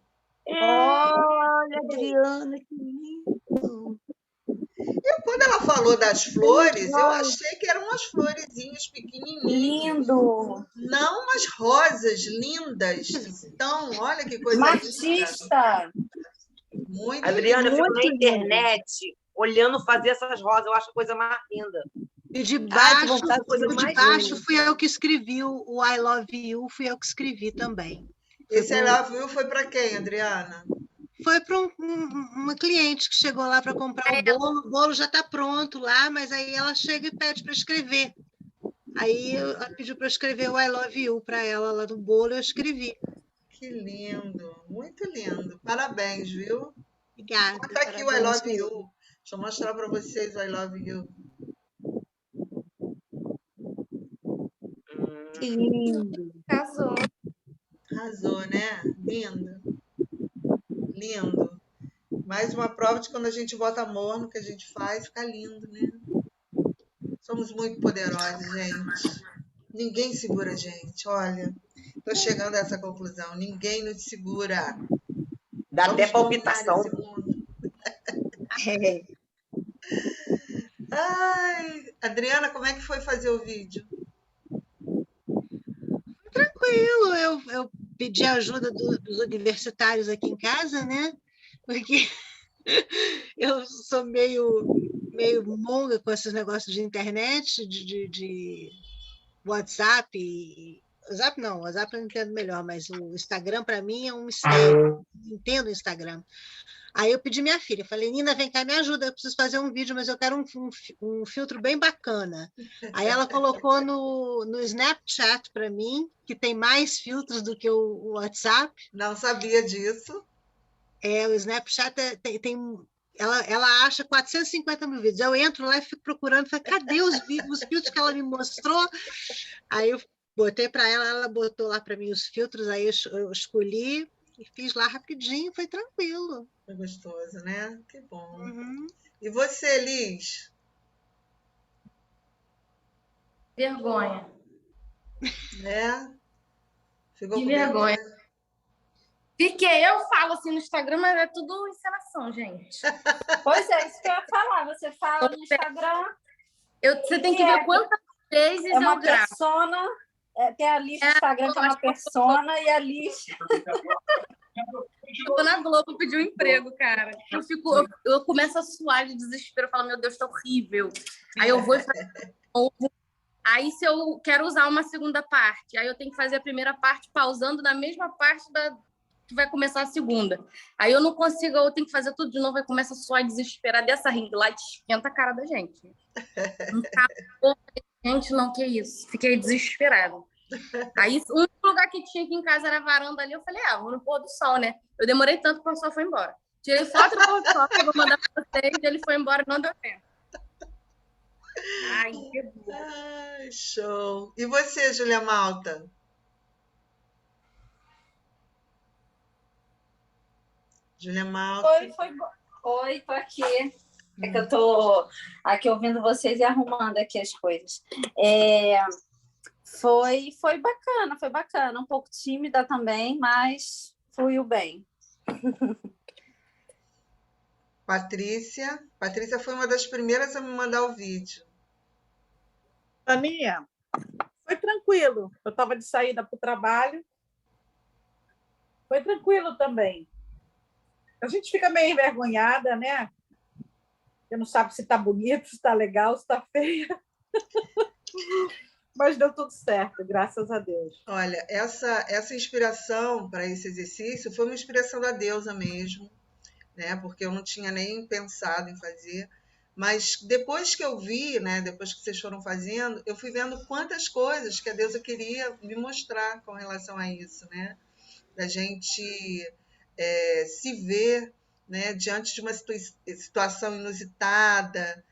Olha, Adriana, que lindo! Quando ela falou das flores, eu achei que eram umas florezinhas pequenininhas. Lindo! Não umas rosas lindas. Então, olha que coisa Matista! linda. Muito Adriana, eu fico na Muito internet olhando fazer essas rosas, eu acho a coisa mais linda. E de Ai, que baixo, vontade de fazer o de mais baixo uma. fui eu que escrevi, o I Love You, fui eu que escrevi também. Esse I Love You foi para quem, Adriana? Foi para uma cliente que chegou lá para comprar o bolo já está pronto lá, mas aí ela chega e pede para escrever. Aí ela pediu para eu escrever o I Love You para ela lá do bolo, eu escrevi. Que lindo, muito lindo. Parabéns, viu? Obrigada. Bota aqui o I Love You. Deixa eu mostrar para vocês o I Love You. Que lindo! Casou. Arrasou, né? Lindo. Lindo. Mais uma prova de quando a gente bota amor no que a gente faz, fica lindo, né? Somos muito poderosos, gente. Ninguém segura a gente. Olha, estou chegando a essa conclusão. Ninguém nos segura. Dá Vamos até palpitação. dominar esse mundo. Ai, Adriana, como é que foi fazer o vídeo? Tranquilo, eu pedi a ajuda dos universitários aqui em casa, né? Porque eu sou meio monga com esses negócios de internet, de WhatsApp. WhatsApp não, WhatsApp eu entendo melhor, mas o Instagram para mim é um mistério. Não entendo o Instagram. Aí eu pedi minha filha, falei, Nina, vem cá, me ajuda, eu preciso fazer um vídeo, mas eu quero um filtro bem bacana. Aí ela colocou no Snapchat para mim, que tem mais filtros do que o WhatsApp. Não sabia disso. O Snapchat ela acha 450 mil vídeos. Eu entro lá e fico procurando, falei, cadê os filtros que ela me mostrou? Aí eu botei para ela botou lá para mim os filtros, aí eu escolhi e fiz lá rapidinho, foi tranquilo. Foi gostoso, né? Que bom. Uhum. E você, Liz? Vergonha. Ficou De com vergonha. Fiquei, eu falo assim no Instagram, mas é tudo encenação, gente. Pois é, isso que eu ia falar. Você fala no Instagram. Você tem que ver quantas vezes é uma eu gravo. persona. Tem a Liz no Instagram, que é uma persona, e a Liz. Eu vou na Globo pedir um emprego, cara. Eu começo a suar de desespero, eu falo, meu Deus, tá horrível. Aí eu vou e faço. Aí, se eu quero usar uma segunda parte, aí eu tenho que fazer a primeira parte pausando na mesma parte que vai começar a segunda. Aí eu não consigo, eu tenho que fazer tudo de novo, aí começa a suar desesperada dessa ring light, esquenta a cara da gente. Gente, não, que isso. Fiquei desesperada. Aí, o único lugar que tinha aqui em casa era a varanda ali, eu falei, vou no pôr do sol, né? Eu demorei tanto que o sol foi embora. Tirei foto do pôr do sol, eu vou mandar pra vocês, ele foi embora, não deu tempo. Ai, que bom. Ai, show. E você, Júlia Malta? Júlia Malta. Oi, tô aqui. É que eu tô aqui ouvindo vocês e arrumando aqui as coisas. Foi bacana. Um pouco tímida também, mas fluiu bem. Patrícia foi uma das primeiras a me mandar o vídeo. Aninha, foi tranquilo. Eu estava de saída para o trabalho. Foi tranquilo também. A gente fica meio envergonhada, né? Você não sabe se está bonito, se está legal, se está feia. Mas deu tudo certo, graças a Deus. Olha, essa inspiração para esse exercício foi uma inspiração da deusa mesmo, né? Porque eu não tinha nem pensado em fazer. Mas depois que eu vi, né? Depois que vocês foram fazendo, eu fui vendo quantas coisas que a deusa queria me mostrar com relação a isso, né? Da gente se ver, né? Diante de uma situação inusitada,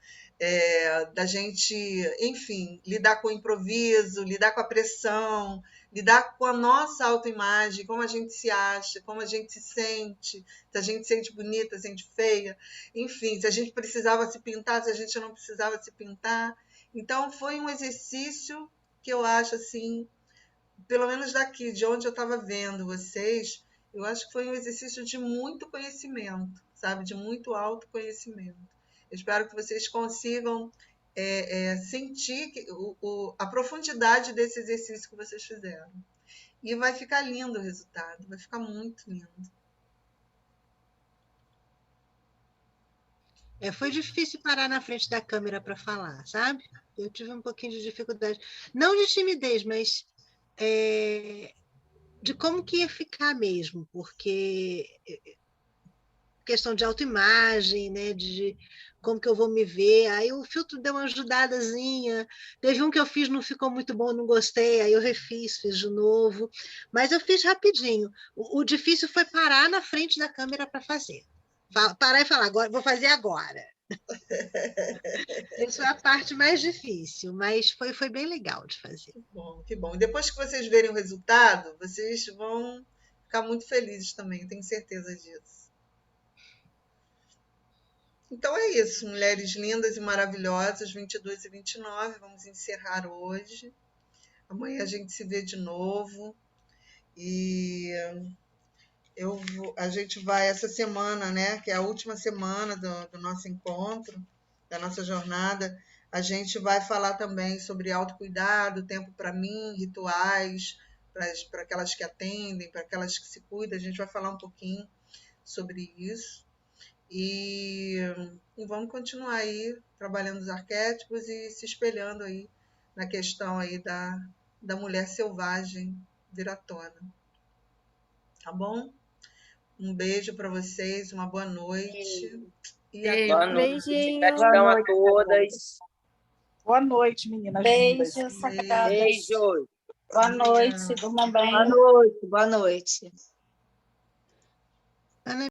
da gente, enfim, lidar com o improviso, lidar com a pressão, lidar com a nossa autoimagem, como a gente se acha, como a gente se sente, se a gente se sente bonita, se sente feia, enfim, se a gente precisava se pintar, se a gente não precisava se pintar. Então, foi um exercício que eu acho, assim, pelo menos daqui, de onde eu estava vendo vocês, eu acho que foi um exercício de muito conhecimento, sabe? De muito autoconhecimento. Eu espero que vocês consigam sentir a profundidade desse exercício que vocês fizeram. E vai ficar lindo o resultado, vai ficar muito lindo. Foi difícil parar na frente da câmera para falar, sabe? Eu tive um pouquinho de dificuldade. Não de timidez, mas de como que ia ficar mesmo, porque questão de autoimagem, né? De como que eu vou me ver. Aí o filtro deu uma ajudadazinha. Teve um que eu fiz, não ficou muito bom, não gostei, aí eu refiz, fiz de novo. Mas eu fiz rapidinho. O difícil foi parar na frente da câmera para fazer. Parar e falar, agora, vou fazer agora. Essa foi a parte mais difícil, mas foi bem legal de fazer. Que bom, que bom. E depois que vocês verem o resultado, vocês vão ficar muito felizes também, tenho certeza disso. Então é isso, mulheres lindas e maravilhosas, 22 e 29, vamos encerrar hoje. Amanhã a gente se vê de novo. E a gente vai essa semana, né, que é a última semana do nosso encontro, da nossa jornada, a gente vai falar também sobre autocuidado, tempo para mim, rituais, para aquelas que atendem, para aquelas que se cuidam, a gente vai falar um pouquinho sobre isso. E vamos continuar aí trabalhando os arquétipos e se espelhando aí na questão aí da mulher selvagem vir à tona. Tá bom? Um beijo para vocês, uma boa noite. Boa noite. Beijinho. Gratidão a todas. Boa noite, meninas. Beijo, lindas. sacadas. Beijo. Boa noite, durma bem. Boa noite, boa noite.